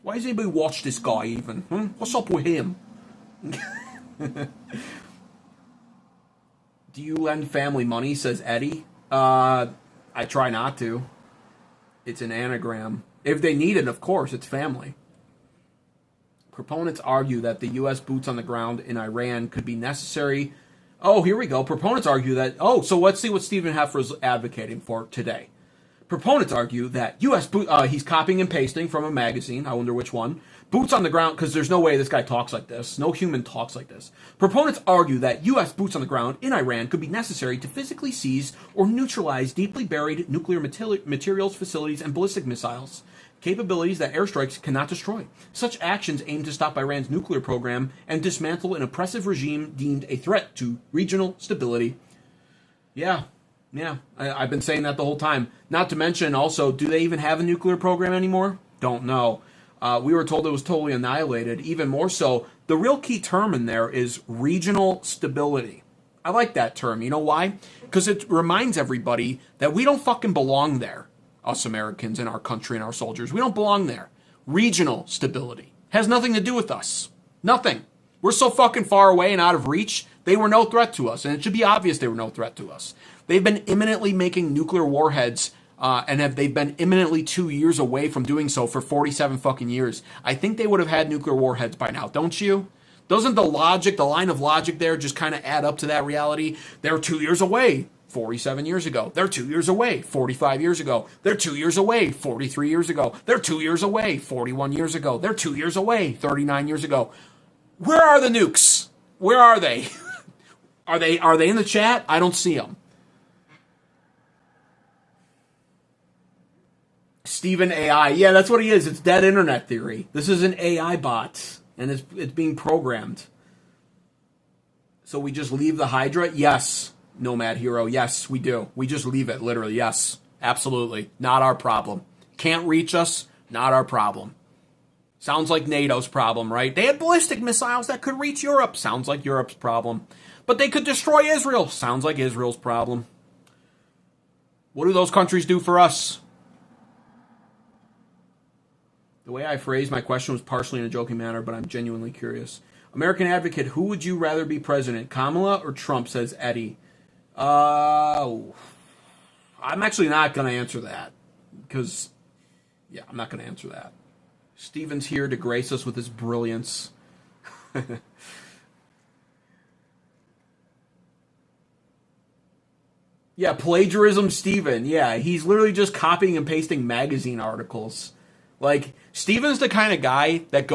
Why has anybody watched this guy even? What's up with him? Do you lend family money, says Eddie? I try not to. It's an anagram. If they need it, of course, it's family. Proponents argue that the U.S. boots on the ground in Iran could be necessary. Oh, here we go. Proponents argue that... Oh, so let's see what Stephen Heffer's advocating for today. Proponents argue that U.S. he's copying and pasting from a magazine. I wonder which one. Boots on the ground, because there's no way this guy talks like this. No human talks like this. Proponents argue that U.S. boots on the ground in Iran could be necessary to physically seize or neutralize deeply buried nuclear materials, facilities, and ballistic missiles, capabilities that airstrikes cannot destroy. Such actions aim to stop Iran's nuclear program and dismantle an oppressive regime deemed a threat to regional stability. Yeah, I've been saying that the whole time. Not to mention, also, do they even have a nuclear program anymore? Don't know. We were told it was totally annihilated. Even more so, the real key term in there is regional stability. I like that term. You know why? Because it reminds everybody that we don't fucking belong there. Us Americans and our country and our soldiers. We don't belong there. Regional stability. Has nothing to do with us. Nothing. We're so fucking far away and out of reach, they were no threat to us. And it should be obvious they were no threat to us. They've been imminently making nuclear warheads, they've been imminently 2 years away from doing so for 47 fucking years. I think they would have had nuclear warheads by now, don't you? Doesn't the line of logic there just kind of add up to that reality? They're 2 years away 47 years ago. They're 2 years away 45 years ago. They're 2 years away 43 years ago. They're 2 years away 41 years ago. They're 2 years away 39 years ago. Where are the nukes? Where are they? Are they in the chat? I don't see them. Stephen AI. Yeah, that's what he is. It's dead internet theory. This is an AI bot, and it's being programmed. So we just leave the Hydra? Yes, Nomad Hero. Yes, we do. We just leave it, literally. Yes, absolutely. Not our problem. Can't reach us? Not our problem. Sounds like NATO's problem, right? They had ballistic missiles that could reach Europe. Sounds like Europe's problem. But they could destroy Israel. Sounds like Israel's problem. What do those countries do for us? The way I phrased my question was partially in a joking manner, but I'm genuinely curious. American Advocate, who would you rather be president, Kamala or Trump, says Eddie. I'm actually not going to answer that. Because, yeah, I'm not going to answer that. Steven's here to grace us with his brilliance. Yeah, plagiarism Steven. Yeah, he's literally just copying and pasting magazine articles. Like, Steven's the kind of guy that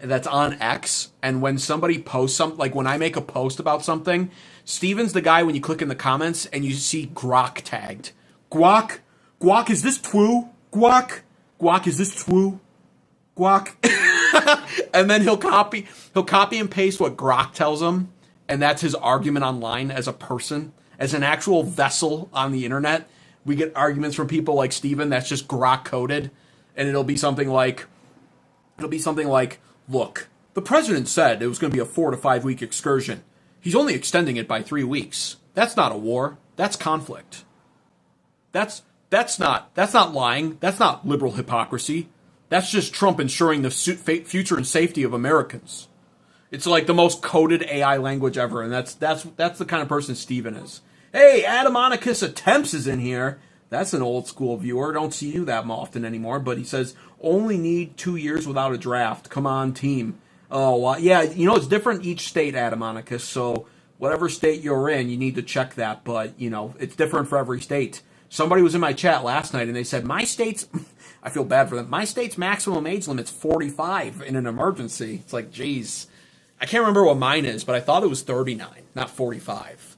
that's on X, and when somebody posts something, like when I make a post about something, Steven's the guy when you click in the comments and you see Grok tagged. Guac, is this true? Guac, is this true? Guac. And then he'll copy and paste what Grok tells him, and that's his argument online as a person, as an actual vessel on the internet. We get arguments from people like Steven that's just Grok coded. And it'll be something like, look, the president said it was going to be a 4 to 5 week excursion. He's only extending it by 3 weeks. That's not a war. That's conflict. That's not lying. That's not liberal hypocrisy. That's just Trump ensuring the future and safety of Americans. It's like the most coded AI language ever, and that's the kind of person Steven is. Hey, Adamonicus Attempts is in here. That's an old school viewer. Don't see you that often anymore. But he says, only need 2 years without a draft. Come on, team. Oh, yeah, it's different each state, Adamonicus. So whatever state you're in, you need to check that. But, it's different for every state. Somebody was in my chat last night, and they said, my state's, I feel bad for them, my state's maximum age limit's 45 in an emergency. It's like, geez. I can't remember what mine is, but I thought it was 39, not 45.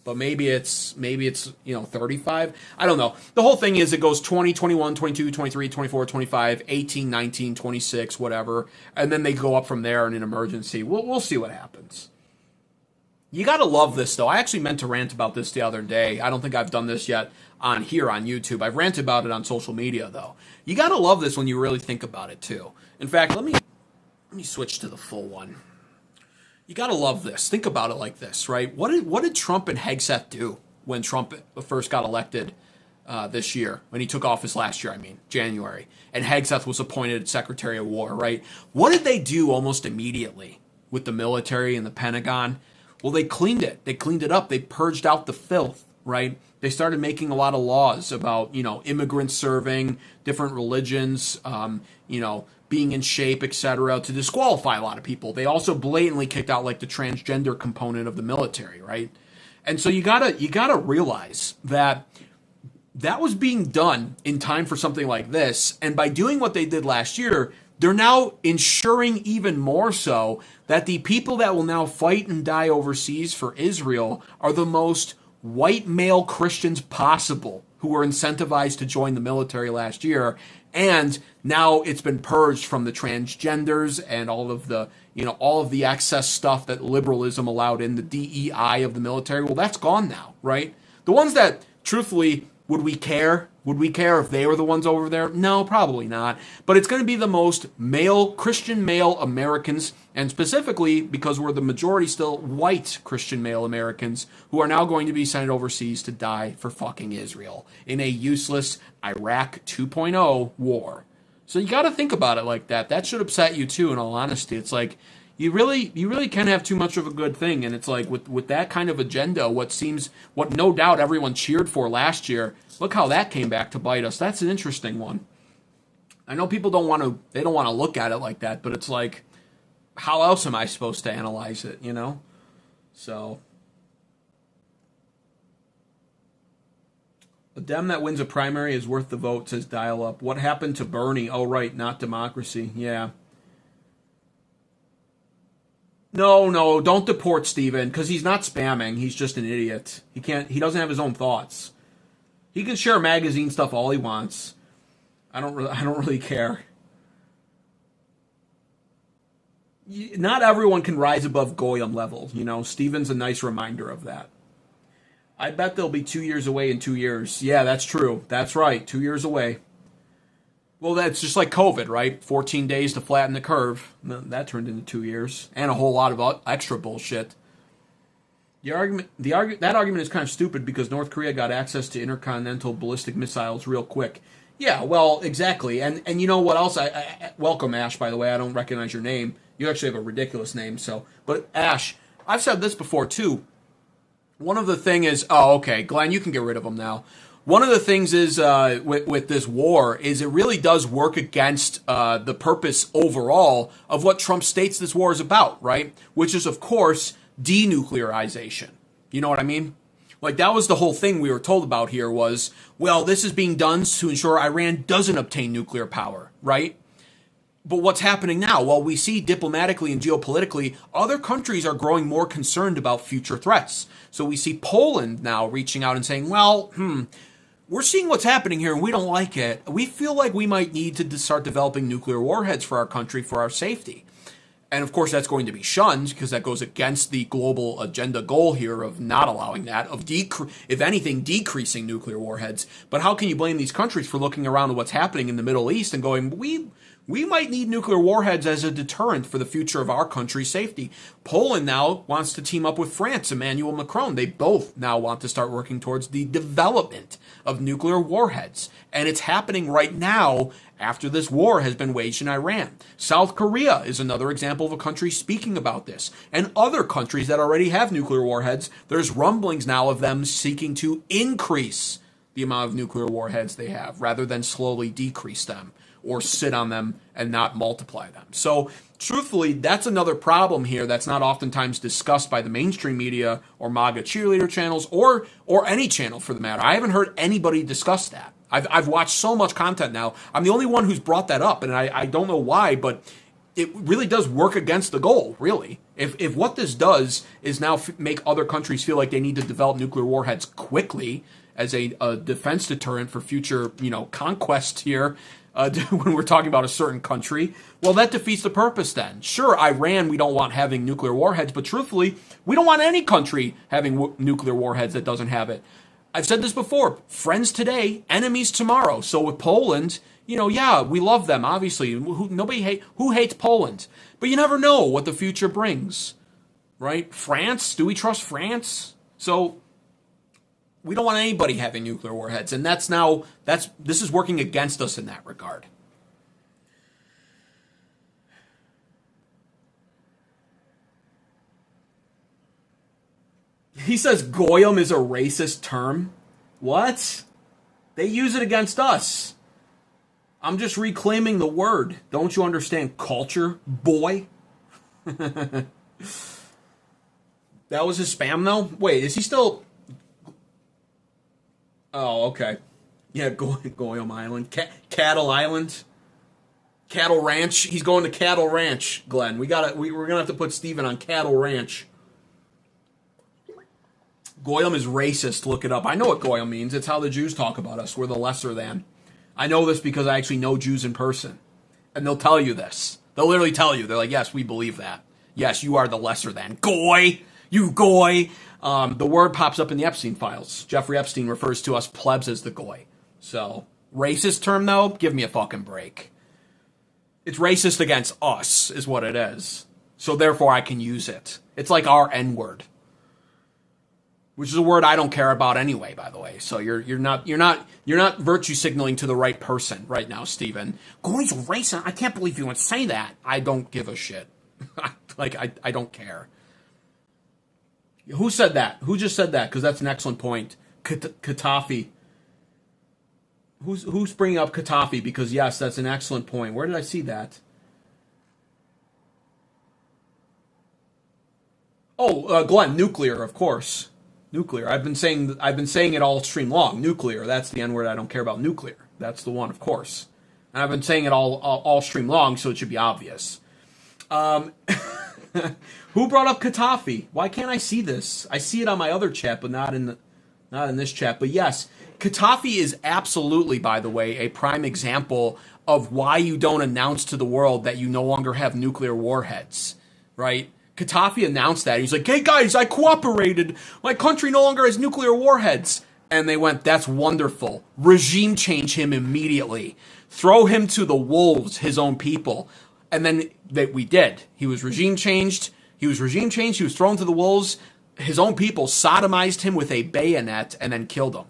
But maybe it's 35. I don't know. The whole thing is it goes 20, 21, 22, 23, 24, 25, 18, 19, 26, whatever. And then they go up from there in an emergency. We'll see what happens. You got to love this, though. I actually meant to rant about this the other day. I don't think I've done this yet on here on YouTube. I've ranted about it on social media, though. You got to love this when you really think about it, too. In fact, let me switch to the full one. You got to love this. Think about it like this, right? What did Trump and Hegseth do when Trump first got elected this year? When he took office last year, January. And Hegseth was appointed Secretary of War, right? What did they do almost immediately with the military and the Pentagon? Well, they cleaned it. They cleaned it up. They purged out the filth, right? They started making a lot of laws about, immigrants serving, different religions, being in shape, etc., to disqualify a lot of people. They also blatantly kicked out like the transgender component of the military, right? And so you gotta realize that was being done in time for something like this. And by doing what they did last year, they're now ensuring even more so that the people that will now fight and die overseas for Israel are the most white male Christians possible who were incentivized to join the military last year. And now it's been purged from the transgenders and all of the excess stuff that liberalism allowed in the DEI of the military. Well, that's gone now, right? The ones that, truthfully, would we care? Would we care if they were the ones over there? No, probably not. But it's going to be the most Christian male Americans, and specifically because we're the majority still white Christian male Americans who are now going to be sent overseas to die for fucking Israel in a useless Iraq 2.0 war. So you got to think about it like that. That should upset you too, in all honesty. It's like, you really can't have too much of a good thing. And it's like with that kind of agenda, what no doubt everyone cheered for last year, look how that came back to bite us. That's an interesting one. I know people don't want to look at it like that, but it's like, how else am I supposed to analyze it, So a Dem that wins a primary is worth the vote, says Dial Up. What happened to Bernie? Oh, right, not democracy. Yeah. No, don't deport Steven, because he's not spamming. He's just an idiot. He doesn't have his own thoughts. He can share magazine stuff all he wants. I don't really care. Not everyone can rise above Goyim level, Steven's a nice reminder of that. I bet they'll be 2 years away in 2 years. Yeah, that's true. That's right, 2 years away. Well, that's just like COVID, right? 14 days to flatten the curve. That turned into 2 years. And a whole lot of extra bullshit. That argument is kind of stupid because North Korea got access to intercontinental ballistic missiles real quick. Yeah, well, exactly. And you know what else? I welcome, Ash, by the way. I don't recognize your name. You actually have a ridiculous name. But Ash, I've said this before, too. One of the thing is... Oh, okay. Glenn, you can get rid of them now. One of the things is with this war is it really does work against the purpose overall of what Trump states this war is about, right? Which is, of course, denuclearization. You know what I mean? Like, that was the whole thing we were told about here was, well, this is being done to ensure Iran doesn't obtain nuclear power, right? But what's happening now? Well, we see diplomatically and geopolitically, other countries are growing more concerned about future threats. So we see Poland now reaching out and saying, well, we're seeing what's happening here and we don't like it. We feel like we might need to start developing nuclear warheads for our country for our safety. And of course, that's going to be shunned because that goes against the global agenda goal here of not allowing that, of if anything, decreasing nuclear warheads. But how can you blame these countries for looking around at what's happening in the Middle East and going, we might need nuclear warheads as a deterrent for the future of our country's safety. Poland now wants to team up with France, Emmanuel Macron. They both now want to start working towards the development of nuclear warheads. And it's happening right now after this war has been waged in Iran. South Korea is another example of a country speaking about this. And other countries that already have nuclear warheads, there's rumblings now of them seeking to increase the amount of nuclear warheads they have rather than slowly decrease them or sit on them and not multiply them. So, truthfully, that's another problem here that's not oftentimes discussed by the mainstream media or MAGA cheerleader channels or any channel for the matter. I haven't heard anybody discuss that. I've watched so much content now. I'm the only one who's brought that up, and I don't know why, but it really does work against the goal, really. If what this does is now make other countries feel like they need to develop nuclear warheads quickly, as a defense deterrent for future, conquest here when we're talking about a certain country, well, that defeats the purpose then. Sure, Iran, we don't want having nuclear warheads, but truthfully, we don't want any country having nuclear warheads that doesn't have it. I've said this before, friends today, enemies tomorrow. So with Poland, yeah, we love them, obviously. Who hates Poland? But you never know what the future brings, right? France, do we trust France? So we don't want anybody having nuclear warheads, and this is working against us in that regard. He says Goyim is a racist term. What? They use it against us. I'm just reclaiming the word. Don't you understand culture, boy? That was his spam, though? Wait, is he still... Oh, okay. Yeah, Goyim Island. Cattle Island. Cattle Ranch. He's going to Cattle Ranch, Glenn. We're gonna have to put Steven on Cattle Ranch. Goyim is racist. Look it up. I know what Goyim means. It's how the Jews talk about us. We're the lesser than. I know this because I actually know Jews in person. And they'll tell you this. They'll literally tell you. They're like, yes, we believe that. Yes, you are the lesser than. Goy! You goy! The word pops up in the Epstein files. Jeffrey Epstein refers to us plebs as the goy. So, racist term, though? Give me a fucking break. It's racist against us, is what it is. So therefore I can use it. It's like our N-word. Which is a word I don't care about anyway, by the way. So you're not virtue signaling to the right person right now, Stephen. Goy's racist. I can't believe you would say that. I don't give a shit. I don't care. Who said that? Who just said that? Because that's an excellent point. Katafi. Who's bringing up Katafi? Because yes, that's an excellent point. Where did I see that? Oh, Glenn, nuclear, of course. Nuclear. I've been saying it all stream long. Nuclear. That's the N word I don't care about. Nuclear. That's the one, of course. And I've been saying it all stream long, so it should be obvious. Who brought up Katafi? Why can't I see this? I see it on my other chat, but not in this chat. But yes, Katafi is absolutely, by the way, a prime example of why you don't announce to the world that you no longer have nuclear warheads, right? Katafi announced that. He's like, hey guys, I cooperated. My country no longer has nuclear warheads. And they went, that's wonderful. Regime change him immediately. Throw him to the wolves, his own people. And then we did. He was regime changed. He was thrown to the wolves. His own people sodomized him with a bayonet and then killed him.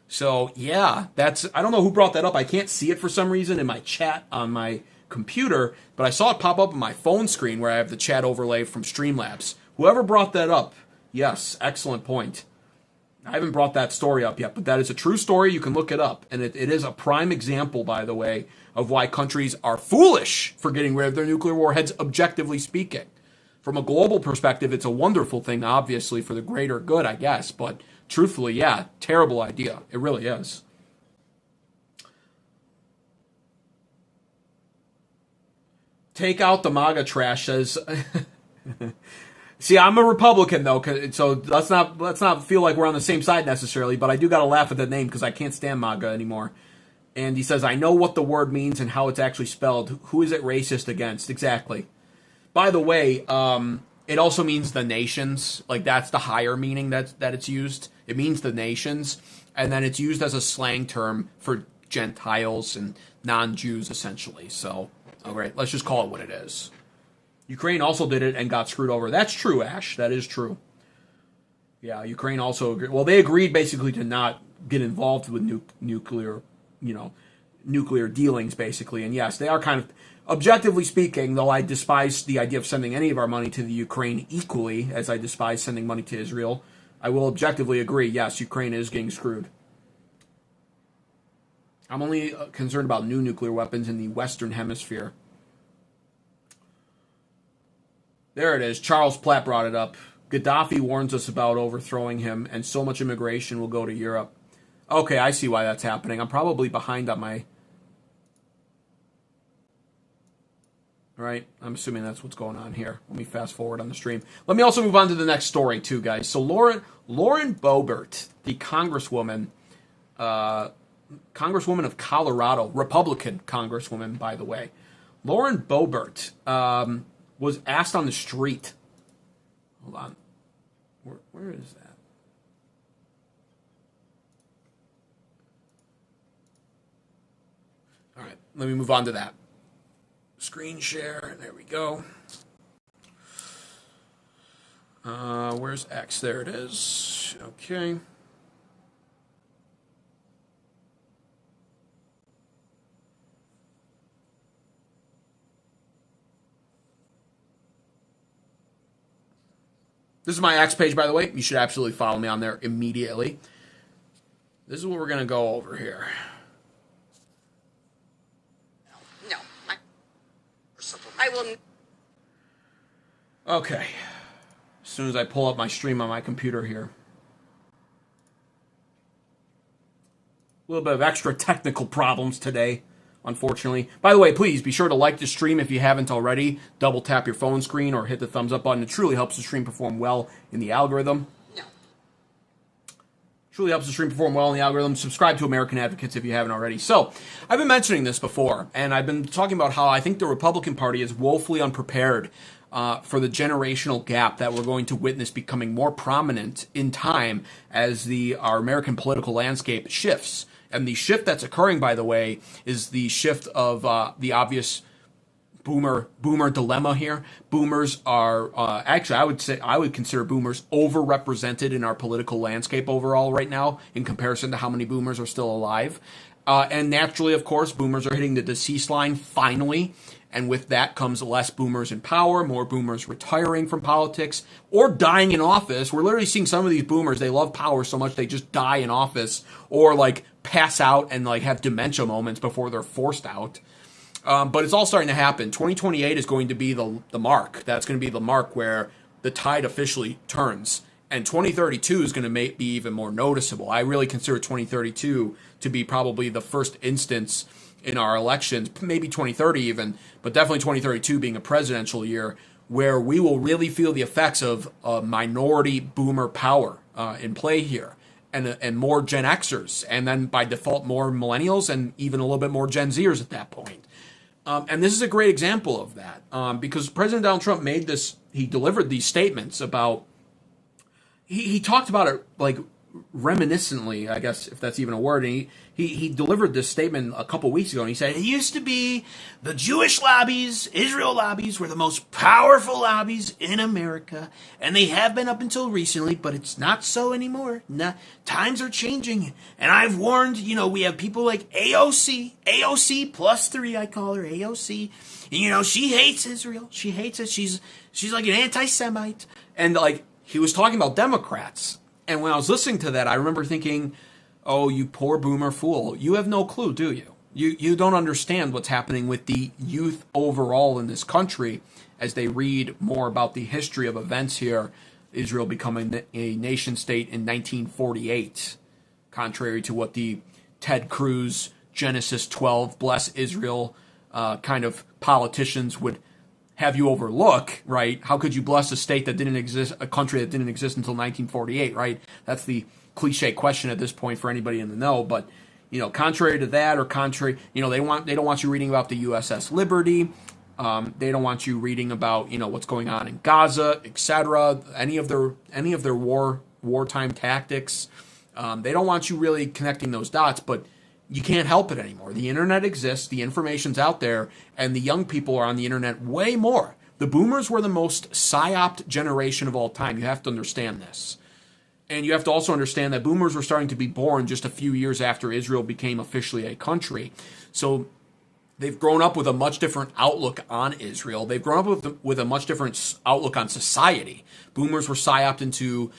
So yeah, I don't know who brought that up. I can't see it for some reason in my chat on my computer, but I saw it pop up on my phone screen where I have the chat overlay from Streamlabs. Whoever brought that up, yes, excellent point. I haven't brought that story up yet, but that is a true story. You can look it up, and it is a prime example, by the way, of why countries are foolish for getting rid of their nuclear warheads, objectively speaking. From a global perspective, it's a wonderful thing, obviously, for the greater good, I guess, but truthfully, yeah, terrible idea. It really is. Take out the MAGA trash, says. See, I'm a Republican though, so let's not feel like we're on the same side necessarily. But I do gotta laugh at the name because I can't stand MAGA anymore. And he says, I know what the word means and how it's actually spelled. Who is it racist against? Exactly. By the way, it also means the nations. Like that's the higher meaning that it's used. It means the nations, and then it's used as a slang term for Gentiles and non-Jews, essentially. So. All right, let's just call it what it is. Ukraine also did it and got screwed over. That's true, Ash. That is true. Yeah, Ukraine also agreed. Well, they agreed basically to not get involved with nuclear dealings, basically. And yes, they are kind of, objectively speaking, though I despise the idea of sending any of our money to the Ukraine equally as I despise sending money to Israel, I will objectively agree, yes, Ukraine is getting screwed. I'm only concerned about new nuclear weapons in the Western Hemisphere. There it is. Charles Platt brought it up. Gaddafi warns us about overthrowing him, and so much immigration will go to Europe. Okay, I see why that's happening. I'm probably behind on my... Right? I'm assuming that's what's going on here. Let me fast forward on the stream. Let me also move on to the next story, too, guys. So Lauren Boebert, the Congresswoman, Congresswoman of Colorado, Republican Congresswoman, by the way, Lauren Boebert, was asked on the street. Hold on. Where is that? All right, let me move on to that. Screen share. There we go. Where's X? There it is. Okay. This is my X page, by the way. You should absolutely follow me on there immediately. This is what we're going to go over here. No. I will. Okay. As soon as I pull up my stream on my computer here. A little bit of extra technical problems today, unfortunately. By the way, please be sure to like the stream if you haven't already. Double tap your phone screen or hit the thumbs up button. It truly helps the stream perform well in the algorithm. No. Truly helps the stream perform well in the algorithm. Subscribe to American Advocates if you haven't already. So, I've been mentioning this before, and I've been talking about how I think the Republican Party is woefully unprepared for the generational gap that we're going to witness becoming more prominent in time as our American political landscape shifts. And the shift that's occurring, by the way, is the shift of the obvious boomer dilemma here. Boomers are actually, I would consider boomers overrepresented in our political landscape overall right now in comparison to how many boomers are still alive. And naturally, of course, boomers are hitting the deceased line finally. And with that comes less boomers in power, more boomers retiring from politics or dying in office. We're literally seeing some of these boomers, they love power so much they just die in office or like pass out and like have dementia moments before they're forced out. But it's all starting to happen. 2028 is going to be the mark. That's going to be the mark where the tide officially turns. And 2032 is going to be even more noticeable. I really consider 2032 to be probably the first instance in our elections, maybe 2030 even, but definitely 2032 being a presidential year, where we will really feel the effects of minority boomer power in play here, and more Gen Xers, and then by default more millennials, and even a little bit more Gen Zers at that point. And this is a great example of that, because President Donald Trump he delivered these statements about, he talked about it like reminiscently, I guess, if that's even a word. And he delivered this statement a couple weeks ago, and he said, it used to be the Jewish lobbies, Israel lobbies, were the most powerful lobbies in America, and they have been up until recently, but it's not so anymore. Times are changing, and I've warned, we have people like AOC plus 3, I call her AOC, and, she hates Israel, she hates it, she's like an anti-Semite, and like, he was talking about Democrats. And when I was listening to that, I remember thinking, oh, you poor boomer fool. You have no clue, do you? You don't understand what's happening with the youth overall in this country as they read more about the history of events here, Israel becoming a nation state in 1948, contrary to what the Ted Cruz, Genesis 12, bless Israel kind of politicians would have you overlook, right? How could you bless a state that didn't exist, a country that didn't exist until 1948, right? That's the cliche question at this point for anybody in the know. But, contrary to that, or contrary, they don't want you reading about the USS Liberty. They don't want you reading about, what's going on in Gaza, etc. Any of their wartime tactics. They don't want you really connecting those dots, but you can't help it anymore. The internet exists, the information's out there, and the young people are on the internet way more. The boomers were the most psyoped generation of all time. You have to understand this. And you have to also understand that boomers were starting to be born just a few years after Israel became officially a country. So they've grown up with a much different outlook on Israel. They've grown up with a much different outlook on society. Boomers were psyoped into,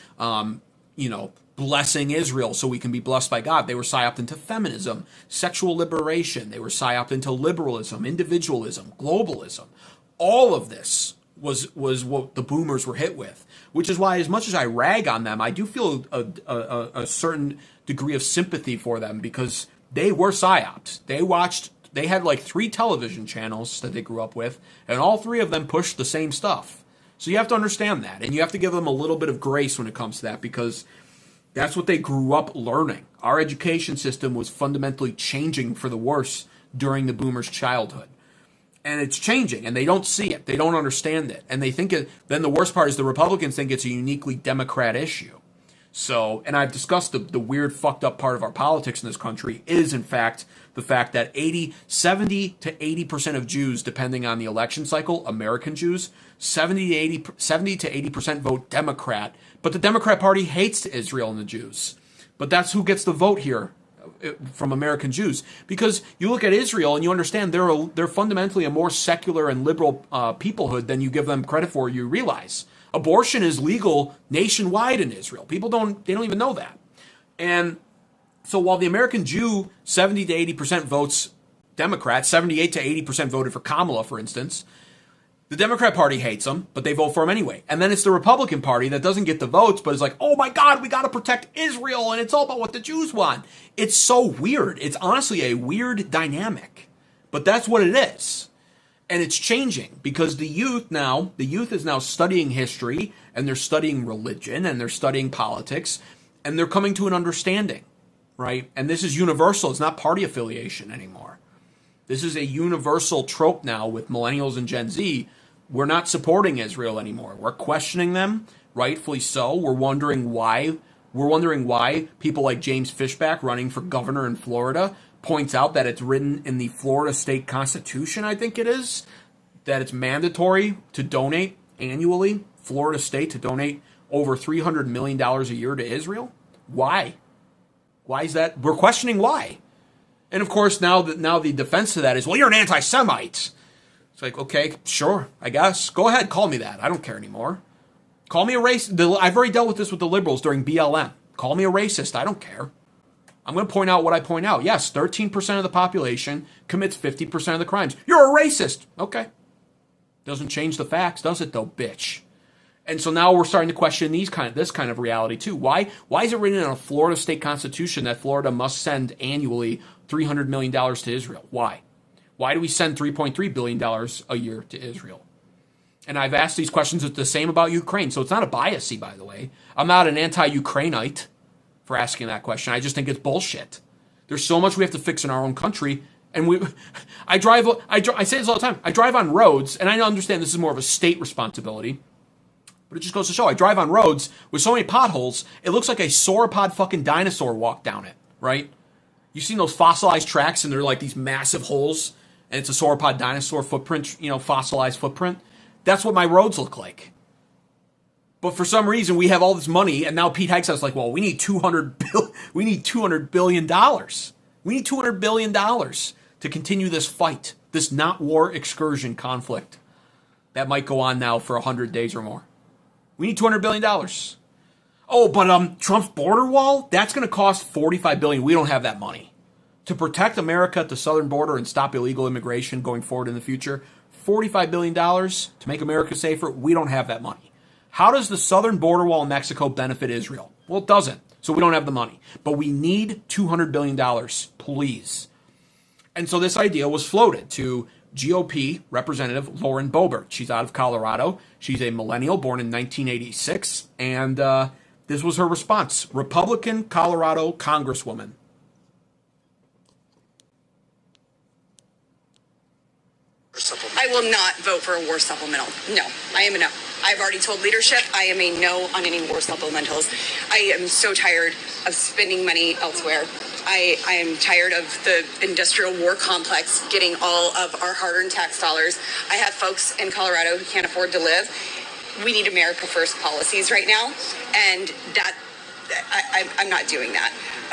blessing Israel so we can be blessed by God. They were psyoped into feminism, sexual liberation. They were psyoped into liberalism, individualism, globalism. All of this was what the boomers were hit with, which is why, as much as I rag on them, I do feel a certain degree of sympathy for them, because they were psyoped. They had like 3 television channels that they grew up with, and all 3 of them pushed the same stuff. So you have to understand that, and you have to give them a little bit of grace when it comes to that, because That's what they grew up learning. Our education system was fundamentally changing for the worse during the boomers' childhood. And it's changing, and they don't see it. They don't understand it. And they think it, then the worst part is the Republicans think it's a uniquely Democrat issue. So, and I've discussed the weird, fucked up part of our politics in this country is, in fact, the fact that 70 to 80% of Jews, depending on the election cycle, American Jews, 70 to 80% vote Democrat. But the Democrat Party hates Israel and the Jews. But that's who gets the vote here from American Jews. Because you look at Israel and you understand they're fundamentally a more secular and liberal peoplehood than you give them credit for, you realize. Abortion is legal nationwide in Israel. People don't even know that. And so while the American Jew, 70 to 80% votes Democrat, 78 to 80% voted for Kamala, for instance, the Democrat Party hates them, but they vote for him anyway. And then it's the Republican Party that doesn't get the votes, but is like, oh my God, we got to protect Israel, and it's all about what the Jews want. It's so weird. It's honestly a weird dynamic. But that's what it is. And it's changing because the youth is now studying history, and they're studying religion, and they're studying politics, and they're coming to an understanding, right? And this is universal. It's not party affiliation anymore. This is a universal trope now with millennials and Gen Z. We're not supporting Israel anymore. We're questioning them, rightfully so. We're wondering why. We're wondering why people like James Fishback, running for governor in Florida, points out that it's written in the Florida state constitution, I think it is, that it's mandatory to donate annually, Florida state to donate over $300 million a year to Israel. Why? Why is that? We're questioning why. And of course, now the defense to that is, well, you're an anti-Semite. It's like, okay, sure, I guess. Go ahead, call me that. I don't care anymore. Call me a racist. I've already dealt with this with the liberals during BLM. Call me a racist. I don't care. I'm going to point out what I point out. Yes, 13% of the population commits 50% of the crimes. You're a racist. Okay. Doesn't change the facts, does it, though, bitch? And so now we're starting to question this kind of reality, too. Why is it written in a Florida state constitution that Florida must send annually $300 million to Israel? Why? Why do we send $3.3 billion a year to Israel? And I've asked these questions. It's the same about Ukraine. So it's not a biasy, by the way. I'm not an anti-Ukrainite for asking that question. I just think it's bullshit. There's so much we have to fix in our own country. And I say this all the time. I drive on roads, and I understand this is more of a state responsibility, but it just goes to show I drive on roads with so many potholes, it looks like a sauropod fucking dinosaur walked down it, right? You've seen those fossilized tracks, and they're like these massive holes, and it's a sauropod dinosaur footprint, fossilized footprint. That's what my roads look like. But for some reason, we have all this money, and now Pete Hegseth is like, well, we need $200 billion. We need $200 billion to continue this fight, this not war excursion conflict that might go on now for 100 days or more. We need $200 billion. Oh, but Trump's border wall, that's going to cost $45 billion. We don't have that money. To protect America at the southern border and stop illegal immigration going forward in the future, $45 billion to make America safer, we don't have that money. How does the southern border wall in Mexico benefit Israel? Well, it doesn't. So we don't have the money. But we need $200 billion, please. And so this idea was floated to GOP Representative Lauren Boebert. She's out of Colorado. She's a millennial born in 1986. And this was her response. Republican Colorado Congresswoman. I will not vote for a war supplemental. No, I am a no. I've already told leadership I am a no on any war supplementals. I am so tired of spending money elsewhere. I am tired of the industrial war complex getting all of our hard-earned tax dollars. I have folks in Colorado who can't afford to live. We need America First policies right now, and I'm not doing that.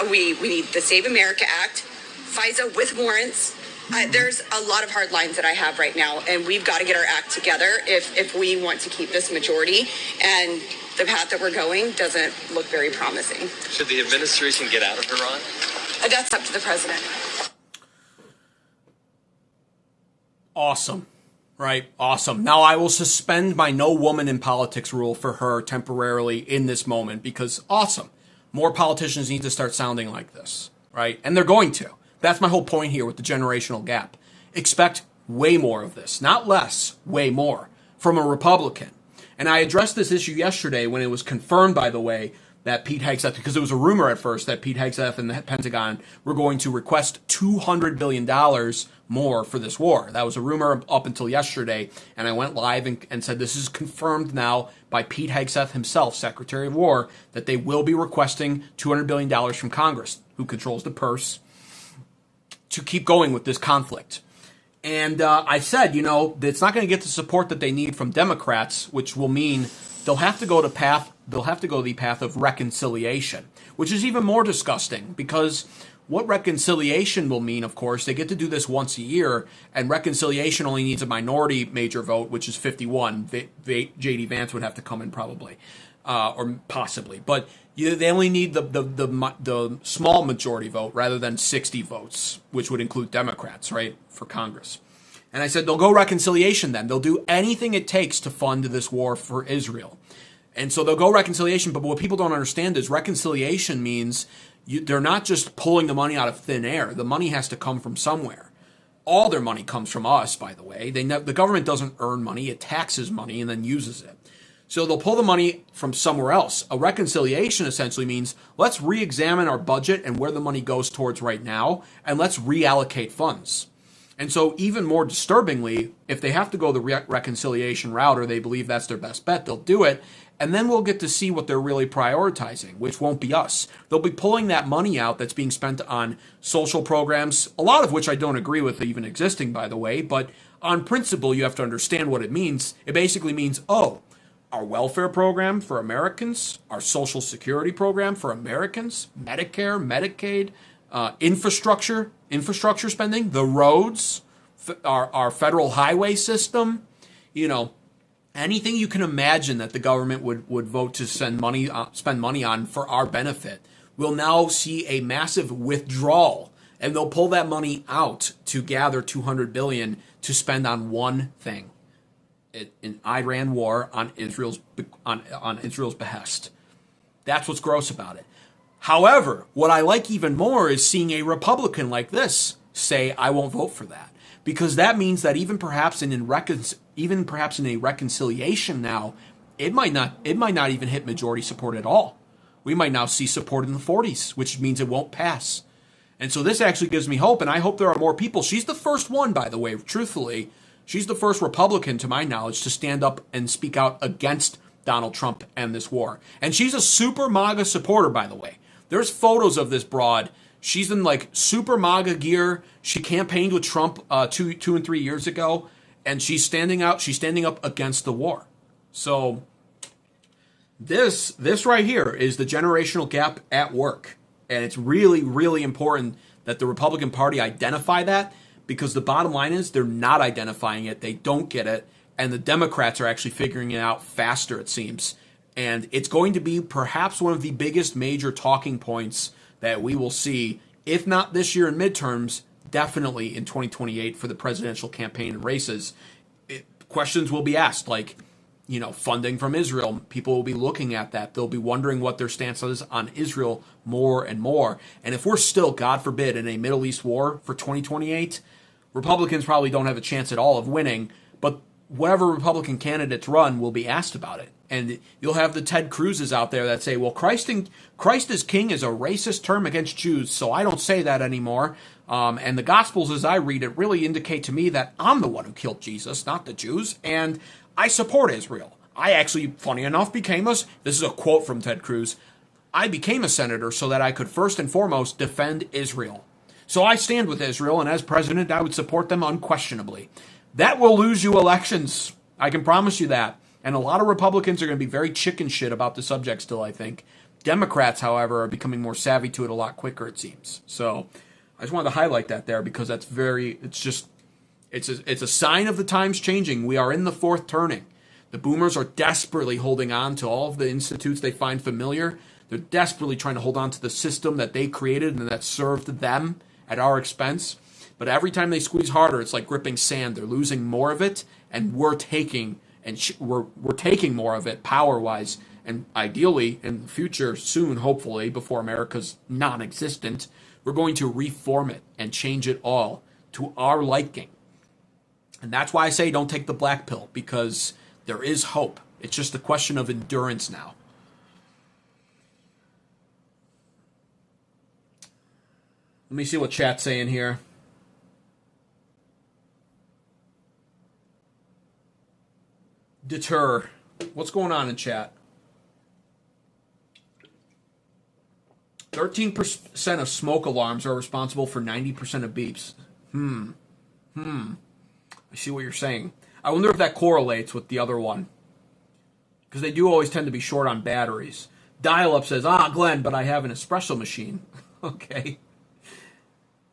We need the Save America Act, FISA with warrants. There's a lot of hard lines that I have right now, and we've got to get our act together if we want to keep this majority. And the path that we're going doesn't look very promising. Should the administration get out of Iran? That's up to the president. Awesome. Right? Awesome. Now I will suspend my no woman in politics rule for her temporarily in this moment because awesome. More politicians need to start sounding like this. Right? And they're going to. That's my whole point here with the generational gap. Expect way more of this. Not less, way more from a Republican. And I addressed this issue yesterday when it was confirmed, by the way, that Pete Hegseth, because it was a rumor at first that Pete Hegseth and the Pentagon were going to request $200 billion more for this war. That was a rumor up until yesterday, and I went live and said this is confirmed now by Pete Hegseth himself, Secretary of War, that they will be requesting $200 billion from Congress, who controls the purse, to keep going with this conflict. And I said, it's not going to get the support that they need from Democrats, which will mean they'll have to go the path of reconciliation, which is even more disgusting, because what reconciliation will mean, of course, they get to do this once a year, and reconciliation only needs a minority major vote, which is 51. J.D. Vance would have to come in probably, or possibly, but they only need the small majority vote rather than 60 votes, which would include Democrats, right, for Congress. And I said, they'll go reconciliation then. They'll do anything it takes to fund this war for Israel. And so they'll go reconciliation, but what people don't understand is reconciliation means they're not just pulling the money out of thin air. The money has to come from somewhere. All their money comes from us, by the way. The government doesn't earn money. It taxes money and then uses it. So they'll pull the money from somewhere else. A reconciliation essentially means let's re-examine our budget and where the money goes towards right now, and let's reallocate funds. And so even more disturbingly, if they have to go the reconciliation route, or they believe that's their best bet, they'll do it. And then we'll get to see what they're really prioritizing, which won't be us. They'll be pulling that money out that's being spent on social programs, a lot of which I don't agree with even existing, by the way. But on principle, you have to understand what it means. It basically means, our welfare program for Americans, our social security program for Americans, Medicare, Medicaid, infrastructure spending, the roads, our federal highway system, anything you can imagine that the government would vote to spend money on for our benefit will now see a massive withdrawal, and they'll pull that money out to gather $200 billion to spend on one thing: an Iran war on Israel's behest. That's what's gross about it. However, what I like even more is seeing a Republican like this say, I won't vote for that. Because that means that even perhaps in a reconciliation now, it might not even hit majority support at all. We might now see support in the 40s, which means it won't pass. And so this actually gives me hope, and I hope there are more people. She's the first one, by the way, truthfully. She's the first Republican, to my knowledge, to stand up and speak out against Donald Trump and this war. And she's a super MAGA supporter, by the way. There's photos of this broad. She's in like super MAGA gear. She campaigned with Trump 2 and 3 years ago, and she's standing up against the war. So this right here is the generational gap at work. And it's really, really important that the Republican Party identify that, because the bottom line is they're not identifying it. They don't get it. And the Democrats are actually figuring it out faster, it seems. And it's going to be perhaps one of the biggest major talking points that we will see, if not this year in midterms, definitely in 2028 for the presidential campaign and races. Questions will be asked, like, funding from Israel. People will be looking at that. They'll be wondering what their stance is on Israel more and more. And if we're still, God forbid, in a Middle East war for 2028, Republicans probably don't have a chance at all of winning, but whatever Republican candidates run will be asked about it. And you'll have the Ted Cruzes out there that say, well, Christ is king is a racist term against Jews, so I don't say that anymore. And the Gospels, as I read it, really indicate to me that I'm the one who killed Jesus, not the Jews, and I support Israel. I actually, funny enough, this is a quote from Ted Cruz, I became a senator so that I could first and foremost defend Israel. So I stand with Israel, and as president, I would support them unquestionably. That will lose you elections. I can promise you that. And a lot of Republicans are going to be very chicken shit about the subject still, I think. Democrats, however, are becoming more savvy to it a lot quicker, it seems. So I just wanted to highlight that there, because it's a sign of the times changing. We are in the fourth turning. The boomers are desperately holding on to all of the institutes they find familiar. They're desperately trying to hold on to the system that they created and that served them at our expense. But every time they squeeze harder, it's like gripping sand. They're losing more of it, and we're taking more of it power-wise. And ideally, in the future, soon, hopefully, before America's non-existent, we're going to reform it and change it all to our liking. And that's why I say don't take the black pill, because there is hope. It's just a question of endurance now. Let me see what chat's saying here. Deter. What's going on in chat? 13% of smoke alarms are responsible for 90% of beeps. I see what you're saying. I wonder if that correlates with the other one. Because they do always tend to be short on batteries. Dial-Up says, Glenn, but I have an espresso machine. Okay.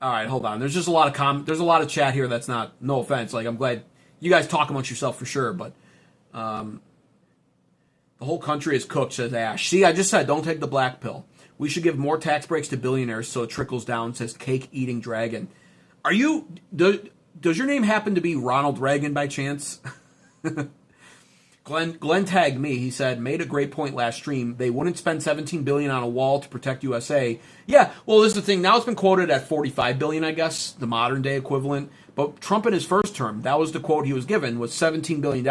All right, hold on. There's just a lot of there's a lot of chat here that's not, no offense. Like, I'm glad you guys talk amongst yourself for sure, but the whole country is cooked, says Ash. See, I just said don't take the black pill. We should give more tax breaks to billionaires so it trickles down, says Cake Eating Dragon. Are you, does your name happen to be Ronald Reagan by chance? Glenn tagged me. He said, made a great point last stream. They wouldn't spend $17 billion on a wall to protect USA. Yeah, well, this is the thing. Now it's been quoted at $45 billion, I guess, the modern day equivalent. But Trump in his first term, that was the quote he was given, was $17 billion.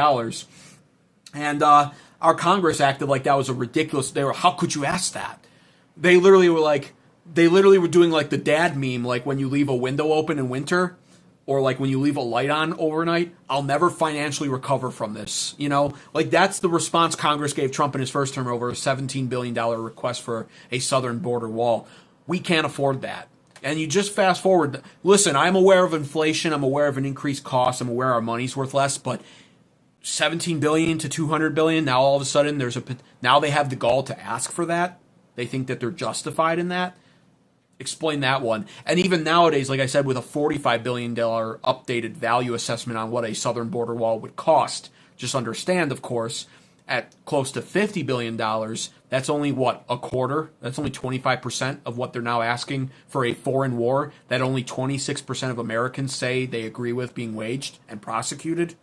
And our Congress acted like that was a ridiculous, how could you ask that? They literally were doing like the dad meme, like when you leave a window open in winter, or like when you leave a light on overnight. I'll never financially recover from this. You know, like that's the response Congress gave Trump in his first term over a $17 billion request for a southern border wall. We can't afford that. And you just fast forward. Listen, I'm aware of inflation. I'm aware of an increased cost. I'm aware our money's worth less, but 17 billion to 200 billion. Now all of a sudden now they have the gall to ask for that. They think that they're justified in that. Explain that one. And even nowadays, like I said, with a $45 billion updated value assessment on what a southern border wall would cost, just understand, of course, at close to $50 billion, that's only, what, a quarter? That's only 25% of what they're now asking for a foreign war that only 26% of Americans say they agree with being waged and prosecuted.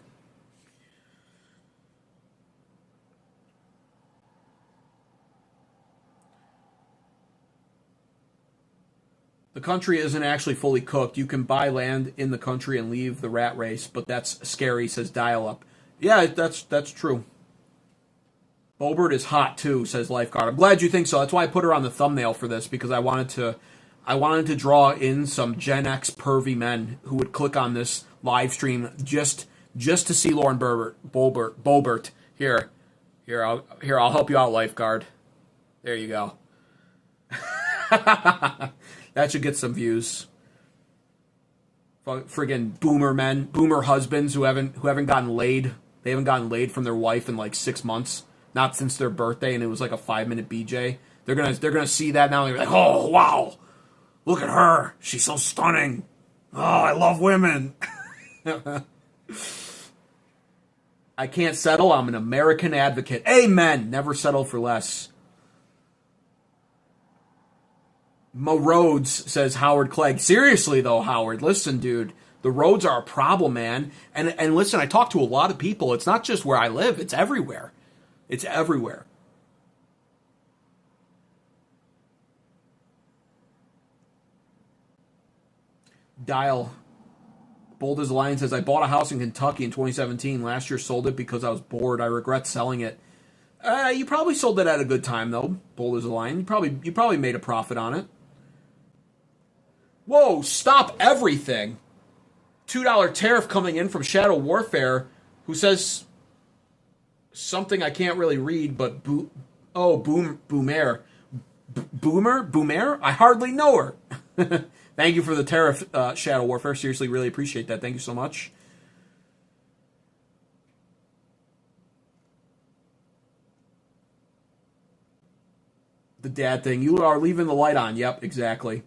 The country isn't actually fully cooked. You can buy land in the country and leave the rat race, but that's scary, says Dial-Up. Yeah, that's true. Boebert is hot too, says Lifeguard. I'm glad you think so. That's why I put her on the thumbnail for this, because I wanted to draw in some Gen X pervy men who would click on this live stream just to see Lauren Boebert. Here, I'll help you out, Lifeguard. There you go. That should get some views. Friggin' boomer men, boomer husbands who haven't gotten laid. They haven't gotten laid from their wife in like 6 months, not since their birthday, and it was like a 5-minute BJ. They're gonna see that now. And they're like, oh wow, look at her, she's so stunning. Oh, I love women. I can't settle. I'm an American advocate. Amen. Never settle for less. Mo roads, says Howard Clegg. Seriously, though, Howard, listen, dude. The roads are a problem, man. And listen, I talk to a lot of people. It's not just where I live. It's everywhere. It's everywhere. Dial. Bold as a Lion says, I bought a house in Kentucky in 2017. Last year sold it because I was bored. I regret selling it. You probably sold it at a good time, though. Bold as a Lion. You probably made a profit on it. Whoa, stop everything. $2 tariff coming in from Shadow Warfare, who says something I can't really read, but Boomer. Boomer? I hardly know her. Thank you for the tariff, Shadow Warfare. Seriously, really appreciate that. Thank you so much. The dad thing. You are leaving the light on. Yep, exactly.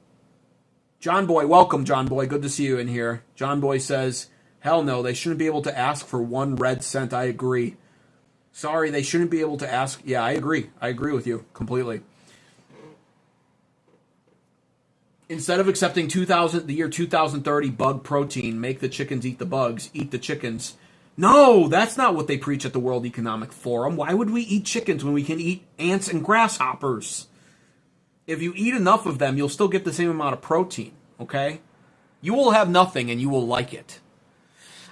John Boy, welcome, John Boy. Good to see you in here. John Boy says, hell no, they shouldn't be able to ask for 1 red cent. I agree. Sorry, they shouldn't be able to ask. Yeah, I agree. I agree with you completely. Instead of accepting the year 2030 bug protein, make the chickens eat the bugs, eat the chickens. No, that's not what they preach at the World Economic Forum. Why would we eat chickens when we can eat ants and grasshoppers? If you eat enough of them, you'll still get the same amount of protein, okay? You will have nothing and you will like it.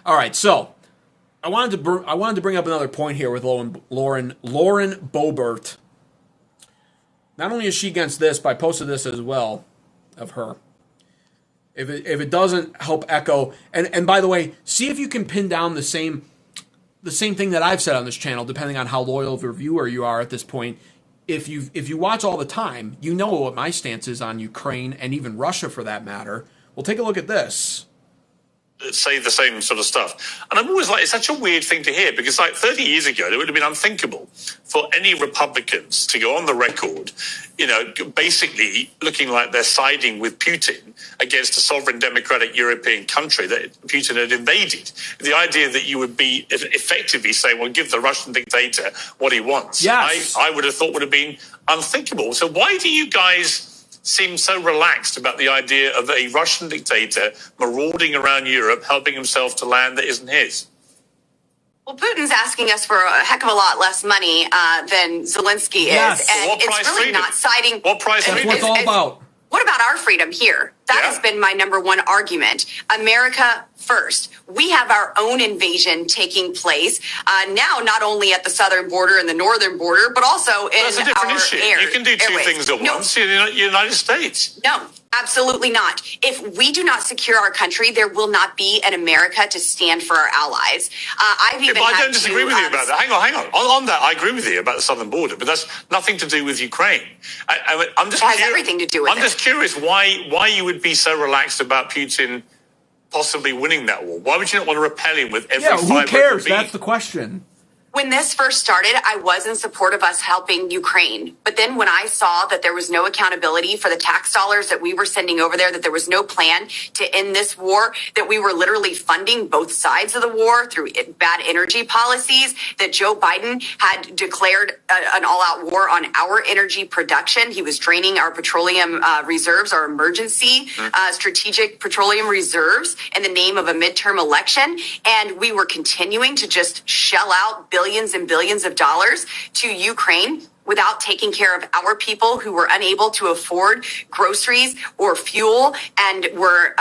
All right, so I wanted to bring up another point here with Lauren Boebert. Not only is she against this, but I posted this as well of her. If it doesn't help echo, and by the way, see if you can pin down the same thing that I've said on this channel, depending on how loyal of a viewer you are at this point. If you watch all the time, you know what my stance is on Ukraine and even Russia for that matter. Well, take a look at this. Say the same sort of stuff. And I'm always like, it's such a weird thing to hear, because like 30 years ago, it would have been unthinkable for any Republicans to go on the record, basically looking like they're siding with Putin against a sovereign democratic European country that Putin had invaded. The idea that you would be effectively saying, well, give the Russian dictator what he wants. Yes. I would have thought would have been unthinkable. So why do you guys seem so relaxed about the idea of a Russian dictator marauding around Europe, helping himself to land that isn't his? Well, Putin's asking us for a heck of a lot less money than Zelensky Yes. is, and What it's price really freedom? not siding. What price That's freedom? what it's all about. What about our freedom here? That Yeah. has been my number one argument. America first. We have our own invasion taking place now, not only at the southern border and the northern border, but also in That's a different our issue. air. You can do two airways. things at No, once in the United States. No, absolutely not. If we do not secure our country, there will not be an America to stand for our allies. I've even But I had don't disagree to, with you about that. Hang on. On that, I agree with you about the southern border, but that's nothing to do with Ukraine. I'm just It has everything to do with I'm just curious why you would be so relaxed about Putin possibly winning that war. Why would you not want to repel him with every Yeah, fiber who of your cares? being? That's the question. When this first started, I was in support of us helping Ukraine. But then when I saw that there was no accountability for the tax dollars that we were sending over there, that there was no plan to end this war, that we were literally funding both sides of the war through bad energy policies, that Joe Biden had declared an all-out war on our energy production. He was draining our petroleum reserves, our emergency strategic petroleum reserves in the name of a midterm election. And we were continuing to just shell out billions and billions of dollars to Ukraine without taking care of our people who were unable to afford groceries or fuel, and were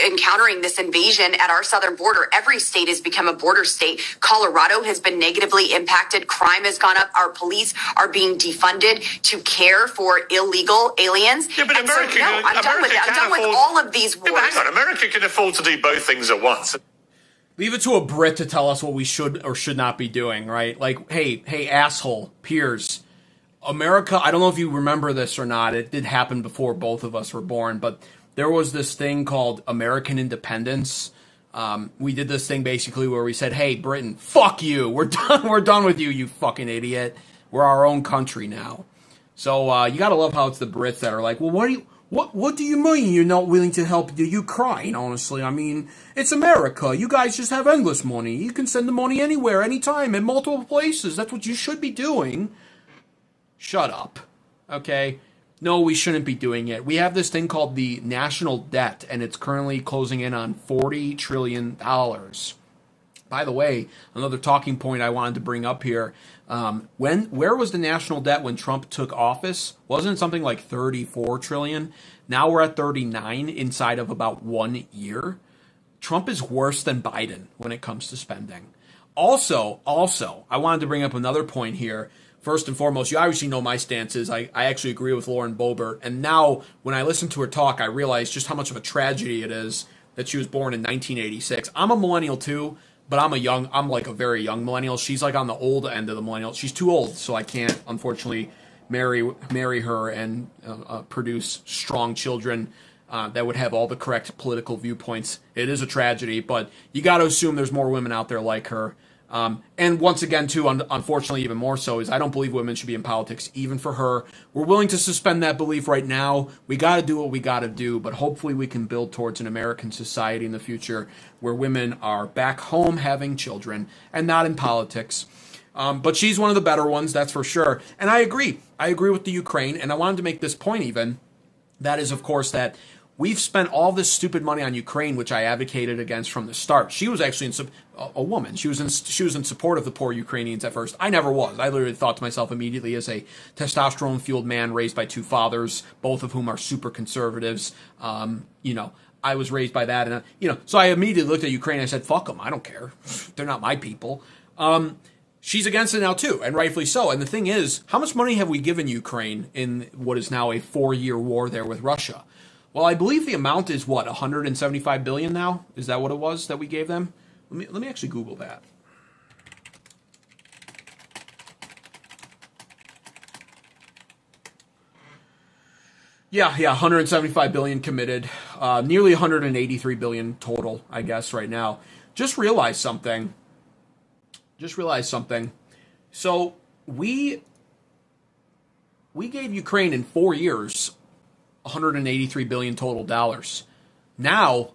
encountering this invasion at our southern border. Every state has become a border state. Colorado has been negatively impacted. Crime has gone up. Our police are being defunded to care for illegal aliens. Yeah, but And so, America, no, I'm done with it. I'm done with all of these wars. Yeah, but hang on. America can afford to do both things at once. Leave it to a Brit to tell us what we should or should not be doing, right? Like, hey, asshole, Piers. America, I don't know if you remember this or not. It did happen before both of us were born, but there was this thing called American independence. We did this thing basically where we said, hey, Britain, fuck you. We're done. We're done with you, you fucking idiot. We're our own country now. So you got to love how it's the Brits that are like, well, what do you mean you're not willing to help the Ukraine, honestly? I mean, it's America. You guys just have endless money. You can send the money anywhere, anytime, in multiple places. That's what you should be doing. Shut up. Okay? No, we shouldn't be doing it. We have this thing called the national debt, and it's currently closing in on $40 trillion. By the way, another talking point I wanted to bring up here. Where was the national debt when Trump took office? Wasn't it something like 34 trillion? Now we're at 39 inside of about 1 year. Trump is worse than Biden when it comes to spending. Also, I wanted to bring up another point here. First and foremost, you obviously know my stances. I actually agree with Lauren Boebert. And now, when I listen to her talk, I realize just how much of a tragedy it is that she was born in 1986. I'm a millennial too, but I'm like a very young millennial. She's like on the old end of the millennial. She's too old, so I can't, unfortunately, marry her and produce strong children that would have all the correct political viewpoints. It is a tragedy, but you got to assume there's more women out there like her. And once again, too, unfortunately, even more so, is I don't believe women should be in politics, even for her. We're willing to suspend that belief right now. We got to do what we got to do, but hopefully we can build towards an American society in the future where women are back home having children and not in politics. But she's one of the better ones, that's for sure. And I agree. I agree with the Ukraine, and I wanted to make this point even. That is, of course, that we've spent all this stupid money on Ukraine, which I advocated against from the start. She was actually a woman. She was in support of the poor Ukrainians at first. I never was. I literally thought to myself immediately, as a testosterone-fueled man raised by two fathers, both of whom are super conservatives. I was raised by that, and so I immediately looked at Ukraine and I said, "Fuck them. I don't care. They're not my people." She's against it now too, and rightfully so. And the thing is, how much money have we given Ukraine in what is now a 4-year war there with Russia? Well, I believe the amount is what, 175 billion now? Is that what it was that we gave them? Let me actually Google that. Yeah, 175 billion committed, nearly 183 billion total, I guess, right now. Just realized something. So we gave Ukraine in 4 years 183 billion total dollars. Now,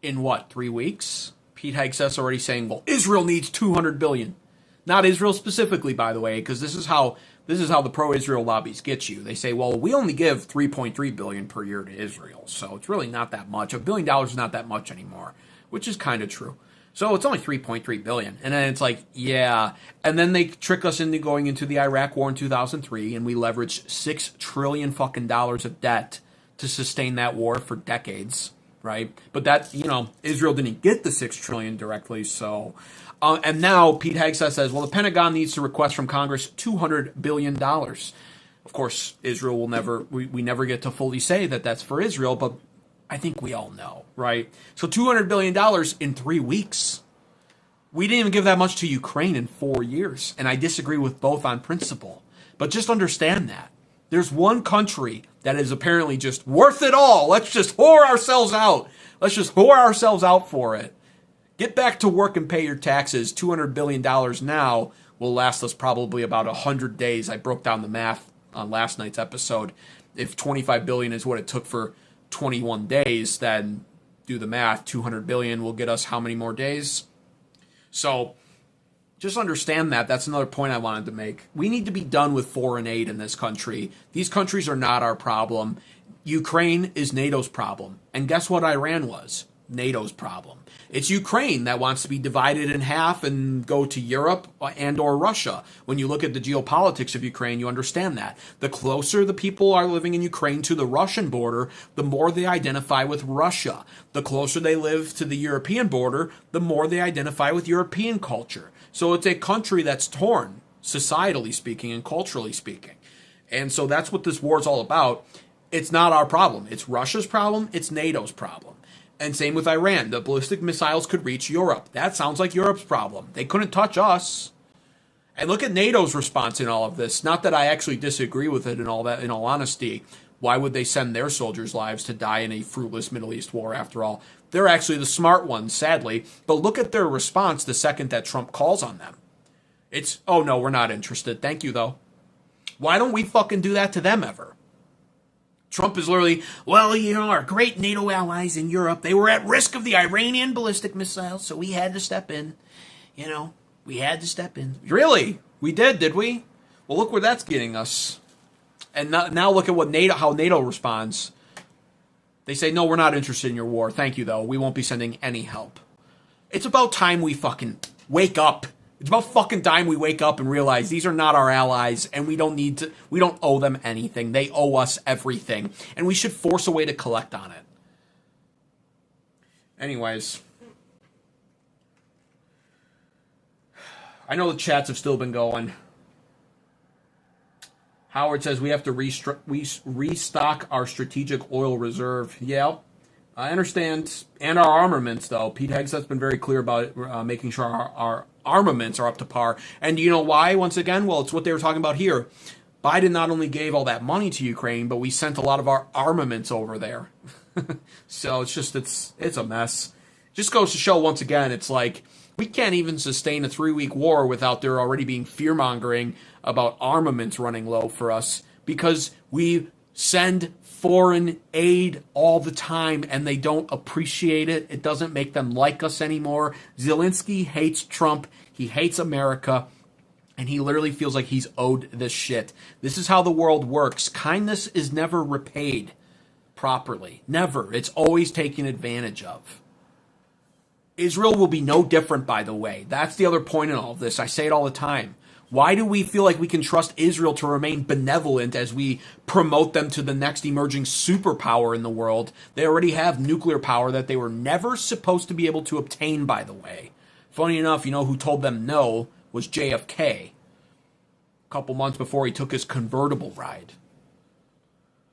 in what, 3 weeks? Pete Hegseth's already saying, well, Israel needs 200 billion. Not Israel specifically, by the way, because this is how the pro-Israel lobbies get you. They say, well, we only give 3.3 billion per year to Israel, so it's really not that much. $1 billion is not that much anymore, which is kind of true. So it's only 3.3 billion. And then it's like, yeah. And then they trick us into going into the Iraq war in 2003, and we leveraged $6 trillion fucking dollars of debt to sustain that war for decades, right? But that, Israel didn't get the $6 trillion directly, so... and now Pete Hegseth says, well, the Pentagon needs to request from Congress $200 billion. Of course, Israel will never, we never get to fully say that that's for Israel, but I think we all know, right? So $200 billion in 3 weeks. We didn't even give that much to Ukraine in 4 years, and I disagree with both on principle. But just understand that. There's one country that is apparently just worth it all. Let's just whore ourselves out. Let's just whore ourselves out for it. Get back to work and pay your taxes. $200 billion now will last us probably about 100 days. I broke down the math on last night's episode. If 25 billion is what it took for 21 days, then do the math. 200 billion will get us how many more days? So just understand that. That's another point I wanted to make. We need to be done with foreign aid in this country. These countries are not our problem. Ukraine is NATO's problem. And guess what Iran was? NATO's problem. It's Ukraine that wants to be divided in half and go to Europe and or Russia. When you look at the geopolitics of Ukraine, you understand that. The closer the people are living in Ukraine to the Russian border, the more they identify with Russia. The closer they live to the European border, the more they identify with European culture. So it's a country that's torn, societally speaking and culturally speaking. And so that's what this war is all about. It's not our problem. It's Russia's problem. It's NATO's problem. And same with Iran. The ballistic missiles could reach Europe. That sounds like Europe's problem. They couldn't touch us. And look at NATO's response in all of this. Not that I actually disagree with it and all that, in all honesty. Why would they send their soldiers' lives to die in a fruitless Middle East war, after all? They're actually the smart ones, sadly. But look at their response the second that Trump calls on them. It's, oh no, we're not interested. Thank you, though. Why don't we fucking do that to them ever? Trump is literally, well, our great NATO allies in Europe, they were at risk of the Iranian ballistic missiles, so we had to step in. We had to step in. Really? We did we? Well, look where that's getting us. And now look at how NATO responds. They say, no, we're not interested in your war. Thank you, though. We won't be sending any help. It's about time we fucking wake up. It's about fucking time we wake up and realize these are not our allies, and we don't owe them anything. They owe us everything. And we should force a way to collect on it. Anyways. I know the chats have still been going. Howard says we have to restock our strategic oil reserve. Yeah, I understand. And our armaments, though. Pete Hegseth's been very clear about it, making sure our armaments are up to par. And do you know why, once again? Well, it's what they were talking about here. Biden not only gave all that money to Ukraine, but we sent a lot of our armaments over there. So it's a mess. Just goes to show, once again, it's like we can't even sustain a 3-week war without there already being fear-mongering about armaments running low for us, because we send foreign aid all the time and they don't appreciate it. It doesn't make them like us anymore. Zelensky hates Trump. He hates America. And he literally feels like he's owed this shit. This is how the world works. Kindness is never repaid properly. Never. It's always taken advantage of. Israel will be no different, by the way. That's the other point in all of this. I say it all the time. Why do we feel like we can trust Israel to remain benevolent as we promote them to the next emerging superpower in the world? They already have nuclear power that they were never supposed to be able to obtain, by the way. Funny enough, you know who told them no was JFK. A couple months before he took his convertible ride.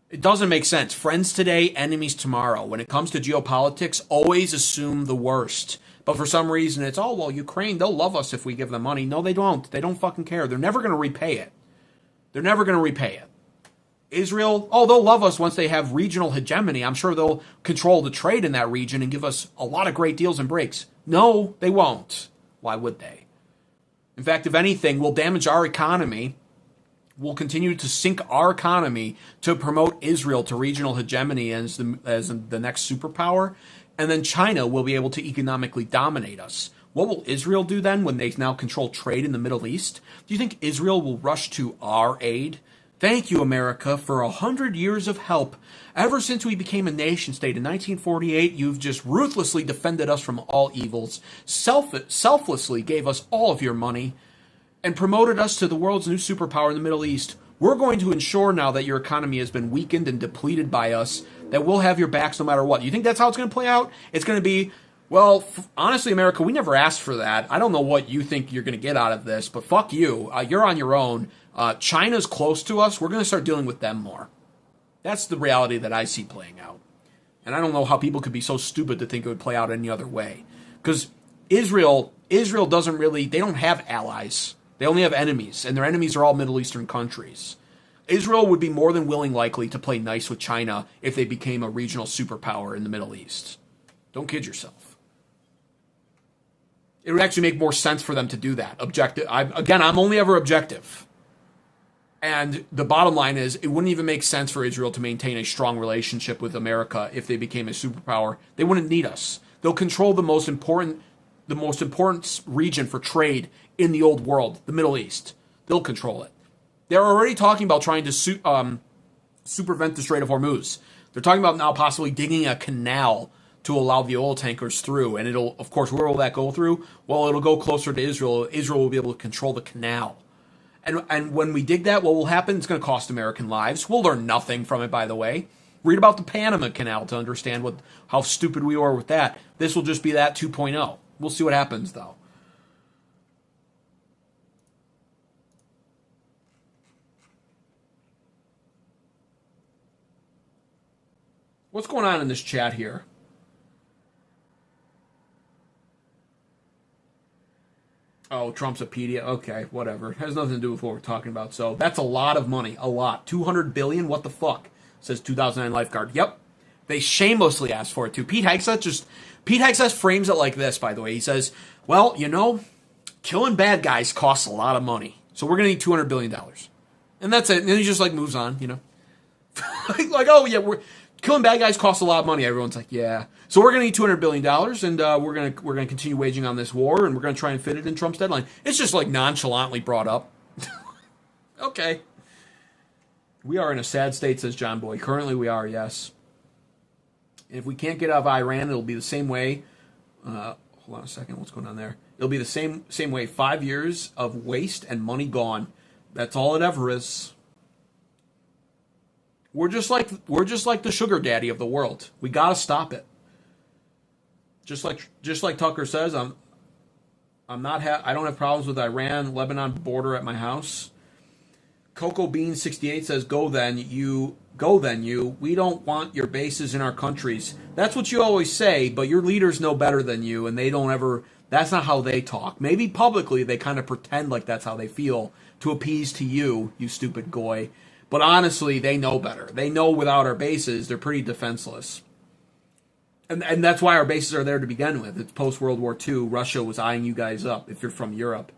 It doesn't make sense. Friends today, enemies tomorrow. When it comes to geopolitics, always assume the worst. But for some reason, it's, oh, well, Ukraine, they'll love us if we give them money. No, they don't. They don't fucking care. They're never going to repay it. They're never going to repay it. Israel, oh, they'll love us once they have regional hegemony. I'm sure they'll control the trade in that region and give us a lot of great deals and breaks. No, they won't. Why would they? In fact, if anything, we'll damage our economy. We'll continue to sink our economy to promote Israel to regional hegemony as the next superpower. And then China will be able to economically dominate us. What will Israel do then when they now control trade in the Middle East? Do you think Israel will rush to our aid? Thank you, America, for 100 years of help. Ever since we became a nation state in 1948, you've just ruthlessly defended us from all evils, selflessly gave us all of your money, and promoted us to the world's new superpower in the Middle East. We're going to ensure now that your economy has been weakened and depleted by us, that we'll have your backs no matter what. You think that's how it's going to play out? It's going to be, well, honestly, America, we never asked for that. I don't know what you think you're going to get out of this, but fuck you. You're on your own. China's close to us. We're going to start dealing with them more. That's the reality that I see playing out. And I don't know how people could be so stupid to think it would play out any other way. Because Israel doesn't really, they don't have allies. They only have enemies, and their enemies are all Middle Eastern countries. Israel would be more than likely to play nice with China if they became a regional superpower in the Middle East. Don't kid yourself. It would actually make more sense for them to do that. I'm only ever objective. And the bottom line is, it wouldn't even make sense for Israel to maintain a strong relationship with America if they became a superpower. They wouldn't need us. They'll control the most important region for trade in the old world, the Middle East. They'll control it. They're already talking about trying to supervent the Strait of Hormuz. They're talking about now possibly digging a canal to allow the oil tankers through. And it'll, of course, where will that go through? Well, it'll go closer to Israel. Israel will be able to control the canal. And when we dig that, what will happen? It's going to cost American lives. We'll learn nothing from it, by the way. Read about the Panama Canal to understand how stupid we are with that. This will just be that 2.0. We'll see what happens, though. What's going on in this chat here? Oh, Trump's a pedia. Okay, whatever. It has nothing to do with what we're talking about. So that's a lot of money. A lot. $200 billion? What the fuck? Says 2009 lifeguard. Yep. They shamelessly asked for it too. Pete Hegseth frames it like this, by the way. He says, well, killing bad guys costs a lot of money. So we're going to need $200 billion. And that's it. And then he just moves on, like, oh yeah, killing bad guys costs a lot of money. Everyone's like, yeah. So we're going to need $200 billion, and we're going to continue waging on this war, and we're going to try and fit it in Trump's deadline. It's just nonchalantly brought up. Okay. We are in a sad state, says John Boy. Currently we are, yes. And if we can't get out of Iran, it'll be the same way. Hold on a second. What's going on there? It'll be the same way. 5 years of waste and money gone. That's all it ever is. We're just like the sugar daddy of the world. We gotta stop it. Just like Tucker says, I don't have problems with Iran, Lebanon border at my house. Cocoa Bean 68 says, go then you. We don't want your bases in our countries. That's what you always say, but your leaders know better than you, and they don't ever. That's not how they talk. Maybe publicly they kind of pretend like that's how they feel to appease to you, you stupid goy. But honestly, they know better. They know without our bases, they're pretty defenseless. And that's why our bases are there to begin with. It's post-World War II. Russia was eyeing you guys up if you're from Europe.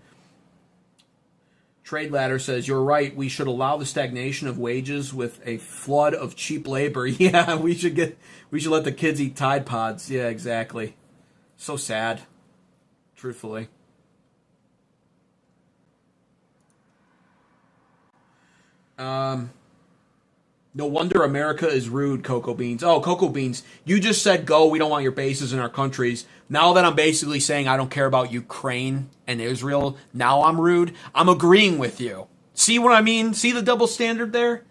Trade Ladder says, you're right. We should allow the stagnation of wages with a flood of cheap labor. Yeah, we should let the kids eat Tide Pods. Yeah, exactly. So sad. Truthfully. No wonder America is rude, Cocoa Beans. Oh, Cocoa Beans, you just said go, we don't want your bases in our countries. Now that I'm basically saying I don't care about Ukraine and Israel, now I'm rude. I'm agreeing with you. See what I mean? See the double standard there?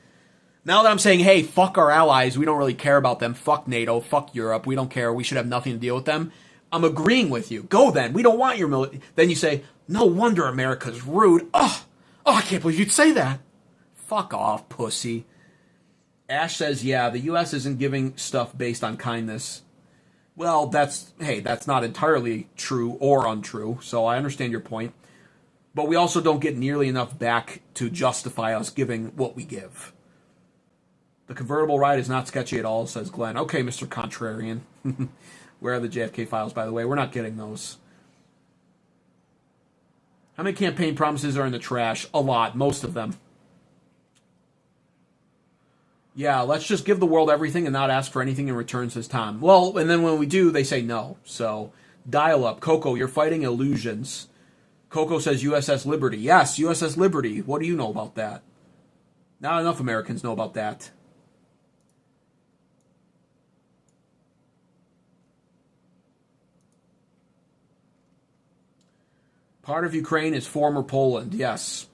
Now that I'm saying, hey, fuck our allies, we don't really care about them, fuck NATO, fuck Europe, we don't care, we should have nothing to deal with them, I'm agreeing with you. Go then, we don't want your military. Then you say, no wonder America's rude. Oh, I can't believe you'd say that. Fuck off, pussy. Ash says, yeah, the U.S. isn't giving stuff based on kindness. Well, that's not entirely true or untrue, so I understand your point. But we also don't get nearly enough back to justify us giving what we give. The convertible ride is not sketchy at all, says Glenn. Okay, Mr. Contrarian. Where are the JFK files, by the way? We're not getting those. How many campaign promises are in the trash? A lot, most of them. Yeah, let's just give the world everything and not ask for anything in return, says Tom. Well, and then when we do, they say no. So, dial up. Coco, you're fighting illusions. Coco says USS Liberty. Yes, USS Liberty. What do you know about that? Not enough Americans know about that. Part of Ukraine is former Poland. Yes.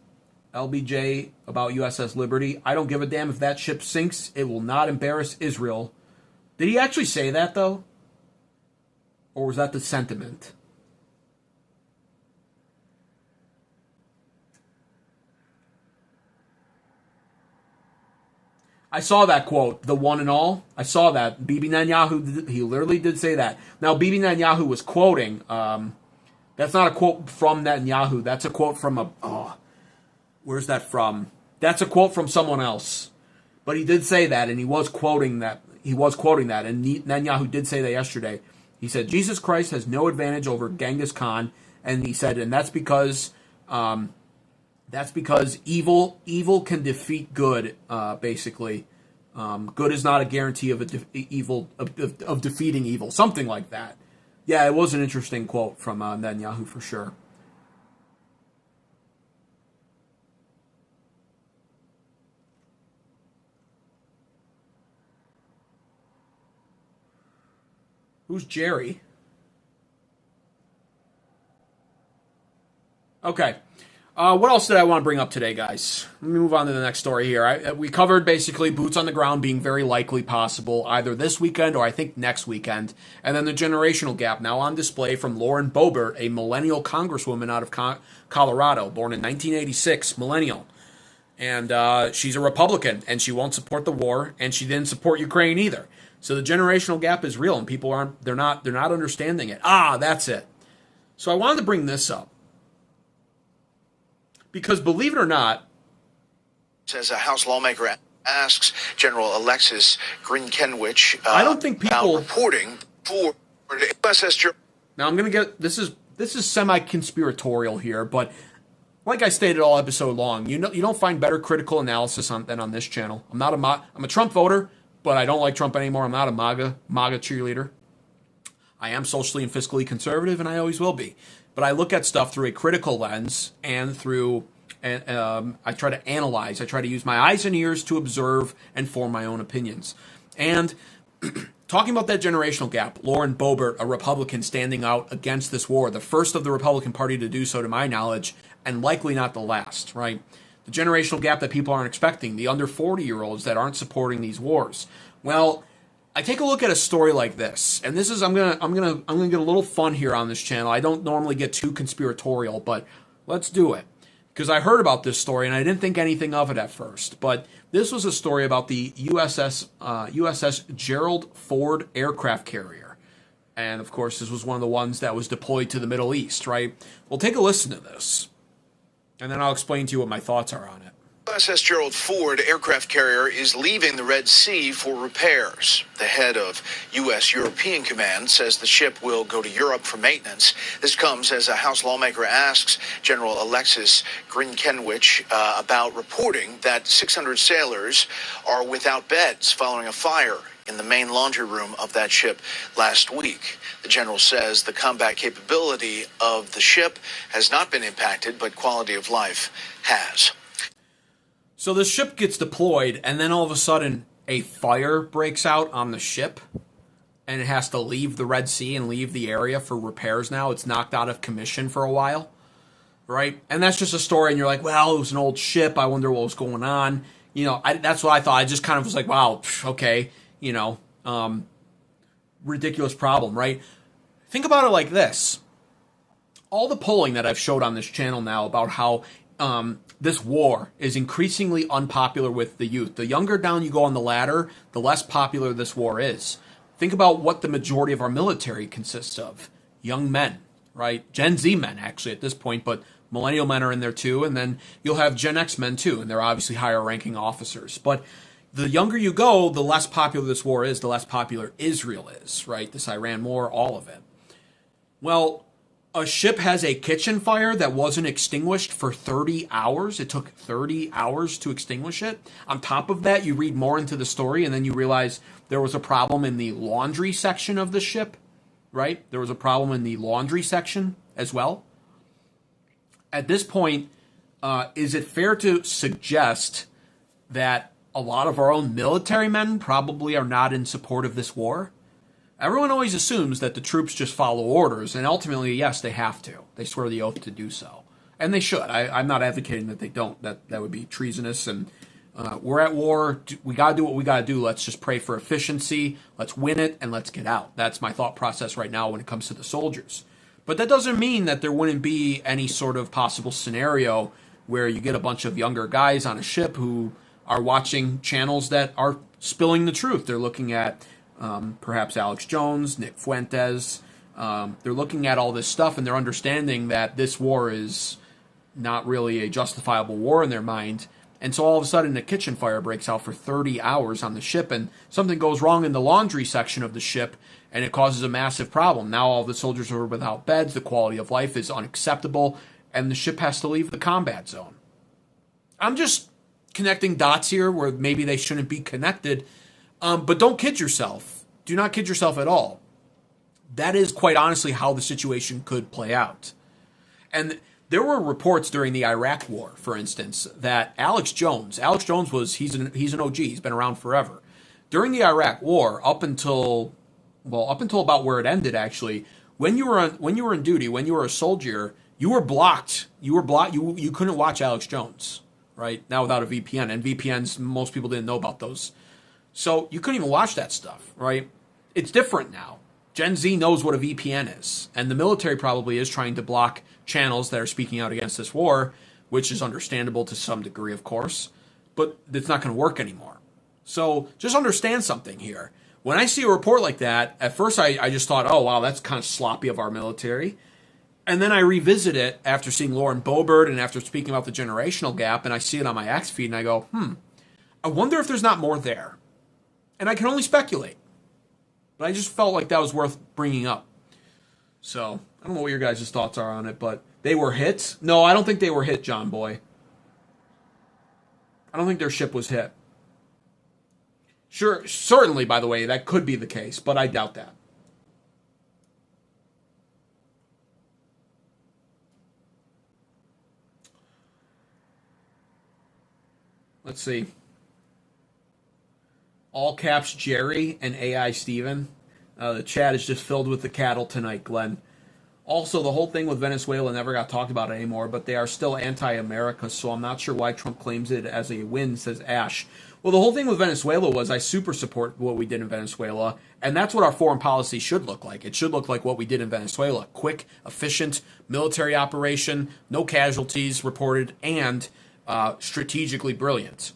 LBJ about USS Liberty. I don't give a damn if that ship sinks. It will not embarrass Israel. Did he actually say that, though? Or was that the sentiment? I saw that quote, the one and all. I saw that. Bibi Netanyahu, he literally did say that. Now, Bibi Netanyahu was quoting. That's not a quote from Netanyahu. That's a quote from where's that from? That's a quote from someone else. But he did say that, and he was quoting that. And Netanyahu did say that yesterday. He said, Jesus Christ has no advantage over Genghis Khan. And he said, and that's because evil can defeat good, basically. Good is not a guarantee of of defeating evil. Something like that. Yeah, it was an interesting quote from Netanyahu for sure. Who's Jerry? Okay. What else did I want to bring up today, guys? Let me move on to the next story here. We covered basically boots on the ground being very likely possible either this weekend or I think next weekend. And then the generational gap now on display from Lauren Boebert, a millennial congresswoman out of Colorado, born in 1986, millennial. And she's a Republican, and she won't support the war, and she didn't support Ukraine either. So the generational gap is real, and people they're not understanding it. That's it. So I wanted to bring this up. Because believe it or not, says a House lawmaker asks General Alexis Grinkenwich I don't think people reporting for USS. Now I'm going to get this is semi-conspiratorial here, but like I stated all episode long, you don't find better critical analysis than on this channel. I'm a Trump voter, but I don't like Trump anymore. I'm not a MAGA cheerleader. I am socially and fiscally conservative, and I always will be. But I look at stuff through a critical lens and I try to analyze. I try to use my eyes and ears to observe and form my own opinions. And talking about that generational gap, Lauren Boebert, a Republican standing out against this war, the first of the Republican Party to do so to my knowledge, and likely not the last, right? The generational gap that people aren't expecting, the under 40-year-olds that aren't supporting these wars. Well, I take a look at a story like this, and this is I'm gonna get a little fun here on this channel. I don't normally get too conspiratorial, but let's do it. Because I heard about this story and I didn't think anything of it at first. But this was a story about the USS Gerald Ford aircraft carrier. And of course, this was one of the ones that was deployed to the Middle East, right? Well, take a listen to this. And then I'll explain to you what my thoughts are on it. USS Gerald Ford aircraft carrier is leaving the Red Sea for repairs. The head of U.S. European Command says the ship will go to Europe for maintenance. This comes as a House lawmaker asks General Alexis Grinkenwich about reporting that 600 sailors are without beds following a fire in the main laundry room of that ship last week. The general says the combat capability of the ship has not been impacted, but quality of life has. So the ship gets deployed, and then all of a sudden, a fire breaks out on the ship, and it has to leave the Red Sea and leave the area for repairs now. It's knocked out of commission for a while, right? And that's just a story, and you're like, well, it was an old ship. I wonder what was going on. You know, that's what I thought. I just kind of was like, wow, okay, ridiculous problem, right? Think about it like this. All the polling that I've showed on this channel now about how this war is increasingly unpopular with the youth. The younger down you go on the ladder, the less popular this war is. Think about what the majority of our military consists of. Young men, right? Gen Z men, actually, at this point, but millennial men are in there too, and then you'll have Gen X men too, and they're obviously higher-ranking officers. But the younger you go, the less popular this war is, the less popular Israel is, right? This Iran war, all of it. Well, a ship has a kitchen fire that wasn't extinguished for 30 hours. It took 30 hours to extinguish it. On top of that, you read more into the story, and then you realize there was a problem in the laundry section of the ship, right? There was a problem in the laundry section as well. At this point, is it fair to suggest that a lot of our own military men probably are not in support of this war? Everyone always assumes that the troops just follow orders, and ultimately, yes, they have to. They swear the oath to do so. And they should. I'm not advocating that they don't. That would be treasonous, and we're at war. We got to do what we got to do. Let's just pray for efficiency. Let's win it, and let's get out. That's my thought process right now when it comes to the soldiers. But that doesn't mean that there wouldn't be any sort of possible scenario where you get a bunch of younger guys on a ship who are watching channels that are spilling the truth. They're looking at perhaps Alex Jones, Nick Fuentes. They're looking at all this stuff, and they're understanding that this war is not really a justifiable war in their mind. And so all of a sudden, a kitchen fire breaks out for 30 hours on the ship, and something goes wrong in the laundry section of the ship, and it causes a massive problem. Now all the soldiers are without beds, the quality of life is unacceptable, and the ship has to leave the combat zone. I'm just connecting dots here where maybe they shouldn't be connected, but don't kid yourself. Do not kid yourself at all. That is quite honestly how the situation could play out. And there were reports during the Iraq War, for instance, that Alex Jones was, he's an OG, he's been around forever. During the Iraq War, up until about where it ended, actually, when you were on duty, when you were a soldier, you were blocked. You couldn't watch Alex Jones, right? Now without a VPN, and VPNs, most people didn't know about those. So you couldn't even watch that stuff, right? It's different now. Gen Z knows what a VPN is, and the military probably is trying to block channels that are speaking out against this war, which is understandable to some degree, of course, but it's not going to work anymore. So just understand something here. When I see a report like that, at first I just thought, oh, wow, that's kind of sloppy of our military. And then I revisit it after seeing Lauren Boebert and after speaking about the generational gap, and I see it on my X feed, and I go, I wonder if there's not more there. And I can only speculate. But I just felt like that was worth bringing up. So, I don't know what your guys' thoughts are on it, but they were hit? No, I don't think they were hit, John Boy. I don't think their ship was hit. Sure, certainly, by the way, that could be the case, but I doubt that. Let's see. All caps Jerry and AI Steven. The chat is just filled with the cattle tonight, Glenn. Also, the whole thing with Venezuela never got talked about anymore, but they are still anti-America, so I'm not sure why Trump claims it as a win, says Ash. Well, the whole thing with Venezuela was I super support what we did in Venezuela, and that's what our foreign policy should look like. It should look like what we did in Venezuela. Quick, efficient military operation, no casualties reported, and strategically brilliant.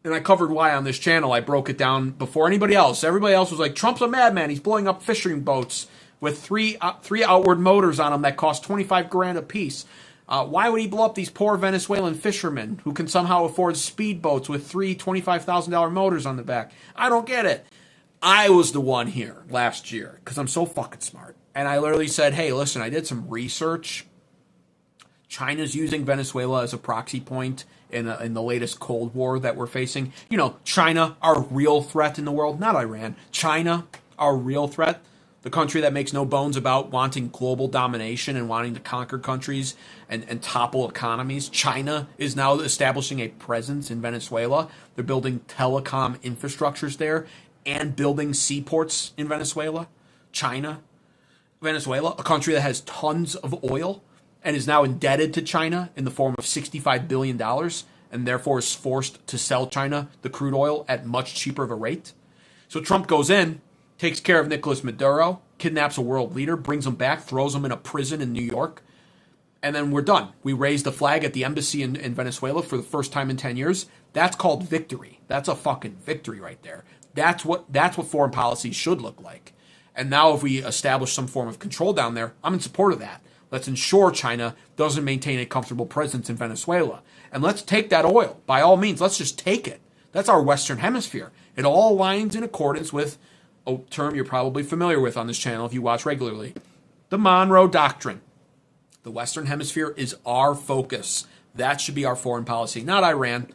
And I covered why on this channel. I broke it down before anybody else. Everybody else was like, Trump's a madman. He's blowing up fishing boats with three outward motors on them that cost $25,000 a piece. Why would he blow up these poor Venezuelan fishermen who can somehow afford speedboats with three $25,000 motors on the back? I don't get it. I was the one here last year because I'm so fucking smart. And I literally said, hey, listen, I did some research. China's using Venezuela as a proxy point in the latest Cold War that we're facing. You know, China, our real threat in the world, not Iran. China, our real threat. The country that makes no bones about wanting global domination and wanting to conquer countries and topple economies. China is now establishing a presence in Venezuela. They're building telecom infrastructures there and building seaports in Venezuela. Venezuela, a country that has tons of oil and is now indebted to China in the form of $65 billion and therefore is forced to sell China the crude oil at much cheaper of a rate. So Trump goes in, takes care of Nicolas Maduro, kidnaps a world leader, brings him back, throws him in a prison in New York, and then we're done. We raised the flag at the embassy in Venezuela for the first time in 10 years. That's called victory. That's a fucking victory right there. That's what foreign policy should look like. And now if we establish some form of control down there, I'm in support of that. Let's ensure China doesn't maintain a comfortable presence in Venezuela. And let's take that oil. By all means, let's just take it. That's our Western Hemisphere. It all aligns in accordance with a term you're probably familiar with on this channel if you watch regularly. The Monroe Doctrine. The Western Hemisphere is our focus. That should be our foreign policy. Not Iran,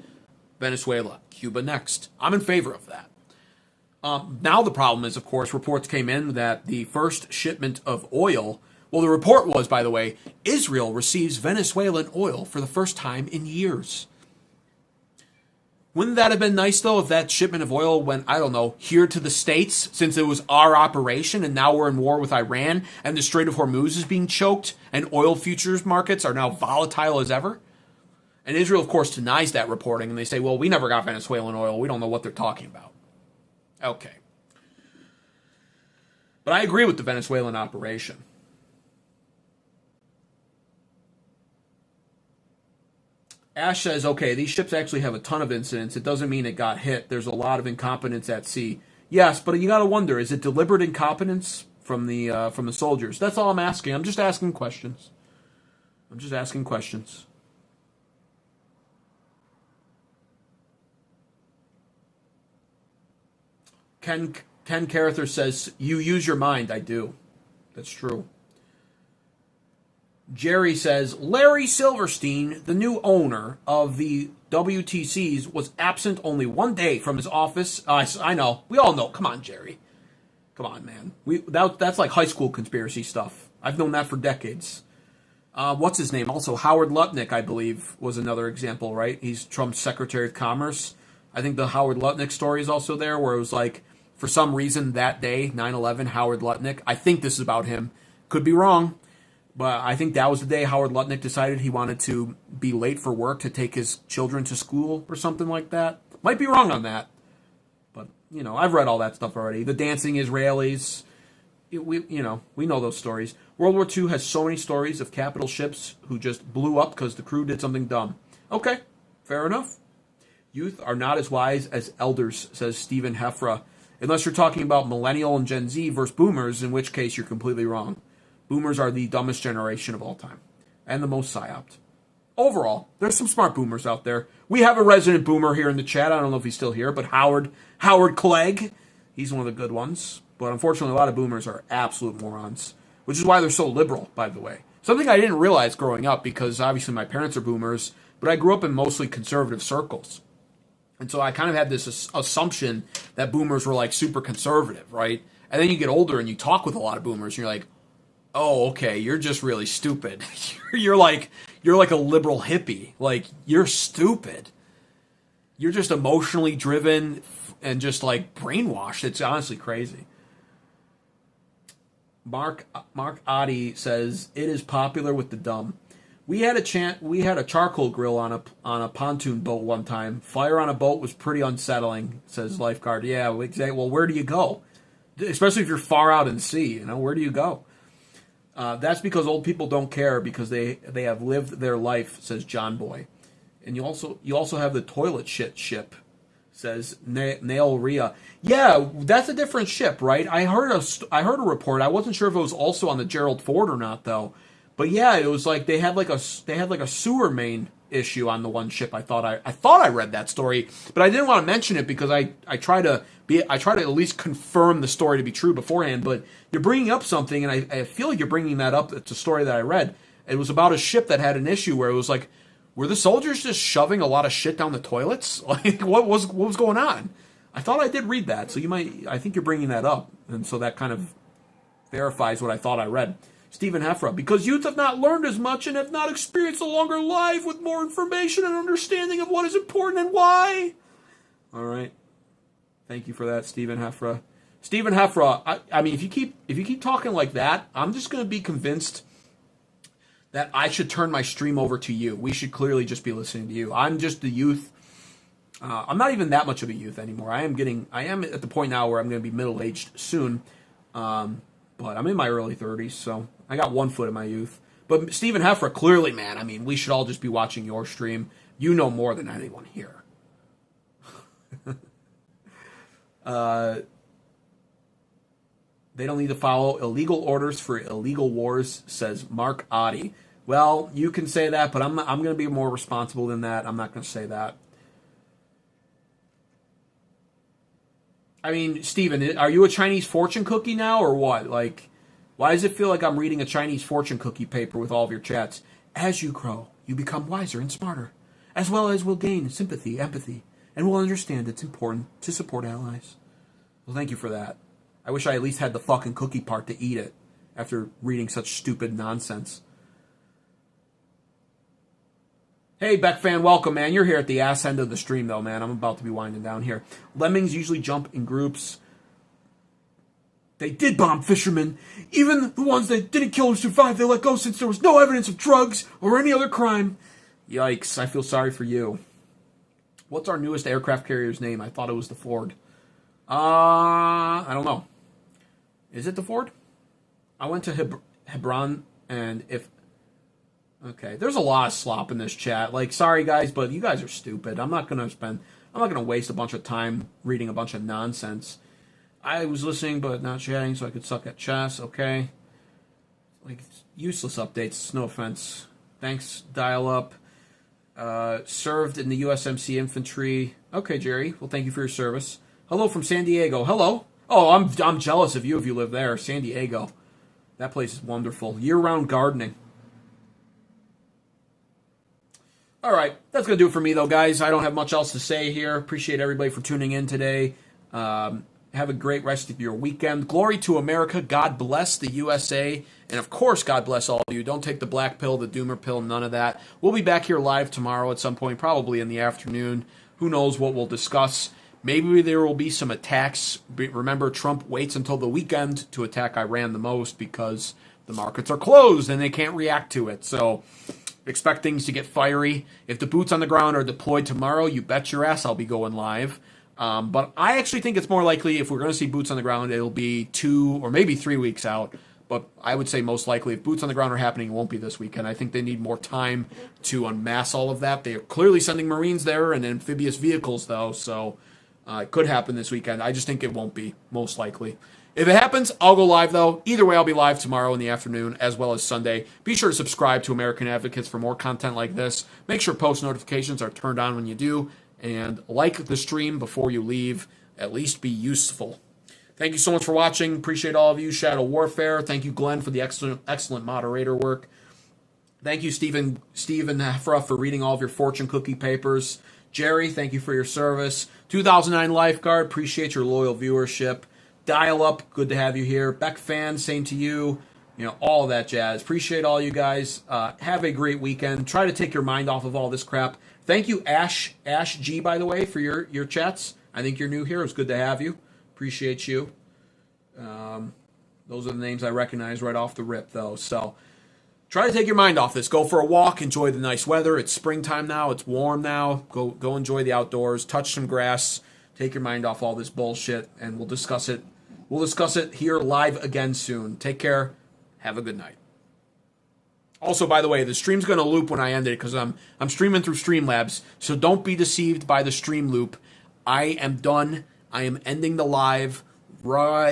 Venezuela, Cuba next. I'm in favor of that. Now the problem is, of course, reports came in that the first shipment of oil, well, the report was, by the way, Israel receives Venezuelan oil for the first time in years. Wouldn't that have been nice, though, if that shipment of oil went, I don't know, here to the States, since it was our operation, and now we're in war with Iran, and the Strait of Hormuz is being choked, and oil futures markets are now volatile as ever? And Israel, of course, denies that reporting, and they say, well, we never got Venezuelan oil. We don't know what they're talking about. Okay. But I agree with the Venezuelan operation. Ash says, okay, these ships actually have a ton of incidents. It doesn't mean it got hit. There's a lot of incompetence at sea. Yes, but you got to wonder, is it deliberate incompetence from the soldiers? That's all I'm asking. I'm just asking questions. Ken Carather says, you use your mind. I do. That's true. Jerry says, Larry Silverstein, the new owner of the WTCs, was absent only one day from his office. I know. We all know. Come on, Jerry. Come on, man. That's like high school conspiracy stuff. I've known that for decades. What's his name? Also, Howard Lutnick, I believe, was another example, right? He's Trump's Secretary of Commerce. I think the Howard Lutnick story is also there, where it was like, for some reason that day, 9/11, Howard Lutnick, I think this is about him. Could be wrong. But I think that was the day Howard Lutnick decided he wanted to be late for work to take his children to school or something like that. Might be wrong on that. But, I've read all that stuff already. The dancing Israelis. We know those stories. World War II has so many stories of capital ships who just blew up because the crew did something dumb. Okay, fair enough. Youth are not as wise as elders, says Stephen Hefra. Unless you're talking about millennial and Gen Z versus boomers, in which case you're completely wrong. Boomers are the dumbest generation of all time. And the most psyoped. Overall, there's some smart boomers out there. We have a resident boomer here in the chat. I don't know if he's still here, but Howard Clegg, he's one of the good ones. But unfortunately, a lot of boomers are absolute morons. Which is why they're so liberal, by the way. Something I didn't realize growing up, because obviously my parents are boomers, but I grew up in mostly conservative circles. And so I kind of had this assumption that boomers were like super conservative, right? And then you get older and you talk with a lot of boomers and you're like, oh, okay, you're just really stupid. you're like a liberal hippie. Like, you're stupid. You're just emotionally driven and just like brainwashed. It's honestly crazy. Mark Adi says, it is popular with the dumb. We had a charcoal grill on a pontoon boat one time. Fire on a boat was pretty unsettling, says lifeguard. Yeah, exactly. Well, where do you go? Especially if you're far out in sea, where do you go? That's because old people don't care because they have lived their life, says John Boy. And you also have the toilet shit ship, says Nail Rhea. Yeah, that's a different ship, right? I heard a report. I wasn't sure if it was also on the Gerald Ford or not, though. But yeah, it was like they had like a sewer main issue on the one ship. I thought I read that story, but I didn't want to mention it because I try to at least confirm the story to be true beforehand. But you're bringing up something, and I feel like you're bringing that up. It's a story that I read. It was about a ship that had an issue where it was like, were the soldiers just shoving a lot of shit down the toilets? Like, what was going on? I thought I did read that, so I think you're bringing that up, and so that kind of verifies what I thought I read. Stephen Hefra, because youth have not learned as much and have not experienced a longer life with more information and understanding of what is important and why. All right. Thank you for that, Stephen Hefra. Stephen Hefra, I mean, if you keep talking like that, I'm just going to be convinced that I should turn my stream over to you. We should clearly just be listening to you. I'm just the youth. I'm not even that much of a youth anymore. I am at the point now where I'm going to be middle-aged soon. But I'm in my early 30s, so I got one foot in my youth. But Stephen Heffra, clearly, man, I mean, we should all just be watching your stream. You know more than anyone here. They don't need to follow illegal orders for illegal wars, says Mark Oddie. Well, you can say that, but I'm going to be more responsible than that. I'm not going to say that. I mean, Steven, are you a Chinese fortune cookie now or what? Like, why does it feel like I'm reading a Chinese fortune cookie paper with all of your chats? As you grow, you become wiser and smarter, as well as will gain sympathy, empathy, and will understand it's important to support allies. Well, thank you for that. I wish I at least had the fucking cookie part to eat it after reading such stupid nonsense. Hey, Beck fan, welcome, man. You're here at the ass end of the stream, though, man. I'm about to be winding down here. Lemmings usually jump in groups. They did bomb fishermen. Even the ones that didn't kill or survive, they let go since there was no evidence of drugs or any other crime. Yikes, I feel sorry for you. What's our newest aircraft carrier's name? I thought it was the Ford. I don't know. Is it the Ford? I went to Hebron, and if... Okay, there's a lot of slop in this chat. Like, sorry guys, but you guys are stupid. I'm not gonna waste a bunch of time reading a bunch of nonsense. I was listening but not chatting so I could suck at chess, okay? Like, useless updates, no offense. Thanks, dial up. Served in the USMC infantry. Okay, Jerry, well thank you for your service. Hello from San Diego. Hello. Oh, I'm jealous of you if you live there. San Diego. That place is wonderful. Year-round gardening. All right, that's going to do it for me, though, guys. I don't have much else to say here. Appreciate everybody for tuning in today. Have a great rest of your weekend. Glory to America. God bless the USA. And, of course, God bless all of you. Don't take the black pill, the doomer pill, none of that. We'll be back here live tomorrow at some point, probably in the afternoon. Who knows what we'll discuss. Maybe there will be some attacks. Remember, Trump waits until the weekend to attack Iran the most because the markets are closed and they can't react to it. So... expect things to get fiery. If the boots on the ground are deployed tomorrow, you bet your ass I'll be going live. But I actually think it's more likely if we're going to see boots on the ground, it'll be 2 or maybe 3 weeks out. But I would say most likely if boots on the ground are happening, it won't be this weekend. I think they need more time to unmask all of that. They are clearly sending Marines there and amphibious vehicles, though. So it could happen this weekend. I just think it won't be, most likely. If it happens, I'll go live, though. Either way, I'll be live tomorrow in the afternoon as well as Sunday. Be sure to subscribe to American Advocates for more content like this. Make sure post notifications are turned on when you do. And like the stream before you leave. At least be useful. Thank you so much for watching. Appreciate all of you. Shadow Warfare. Thank you, Glenn, for the excellent moderator work. Thank you, Stephen Heffra, for reading all of your fortune cookie papers. Jerry, thank you for your service. 2009 Lifeguard. Appreciate your loyal viewership. Dial up, good to have you here. Beck fan, same to you. You know, all of that jazz. Appreciate all you guys. Have a great weekend. Try to take your mind off of all this crap. Thank you, Ash G, by the way, for your chats. I think you're new here. It's good to have you. Appreciate you. Those are the names I recognize right off the rip, though. So try to take your mind off this. Go for a walk. Enjoy the nice weather. It's springtime now. It's warm now. Go enjoy the outdoors. Touch some grass. Take your mind off all this bullshit, and we'll discuss it. We'll discuss it here live again soon. Take care. Have a good night. Also, by the way, the stream's going to loop when I end it because I'm streaming through Streamlabs, so don't be deceived by the stream loop. I am done. I am ending the live right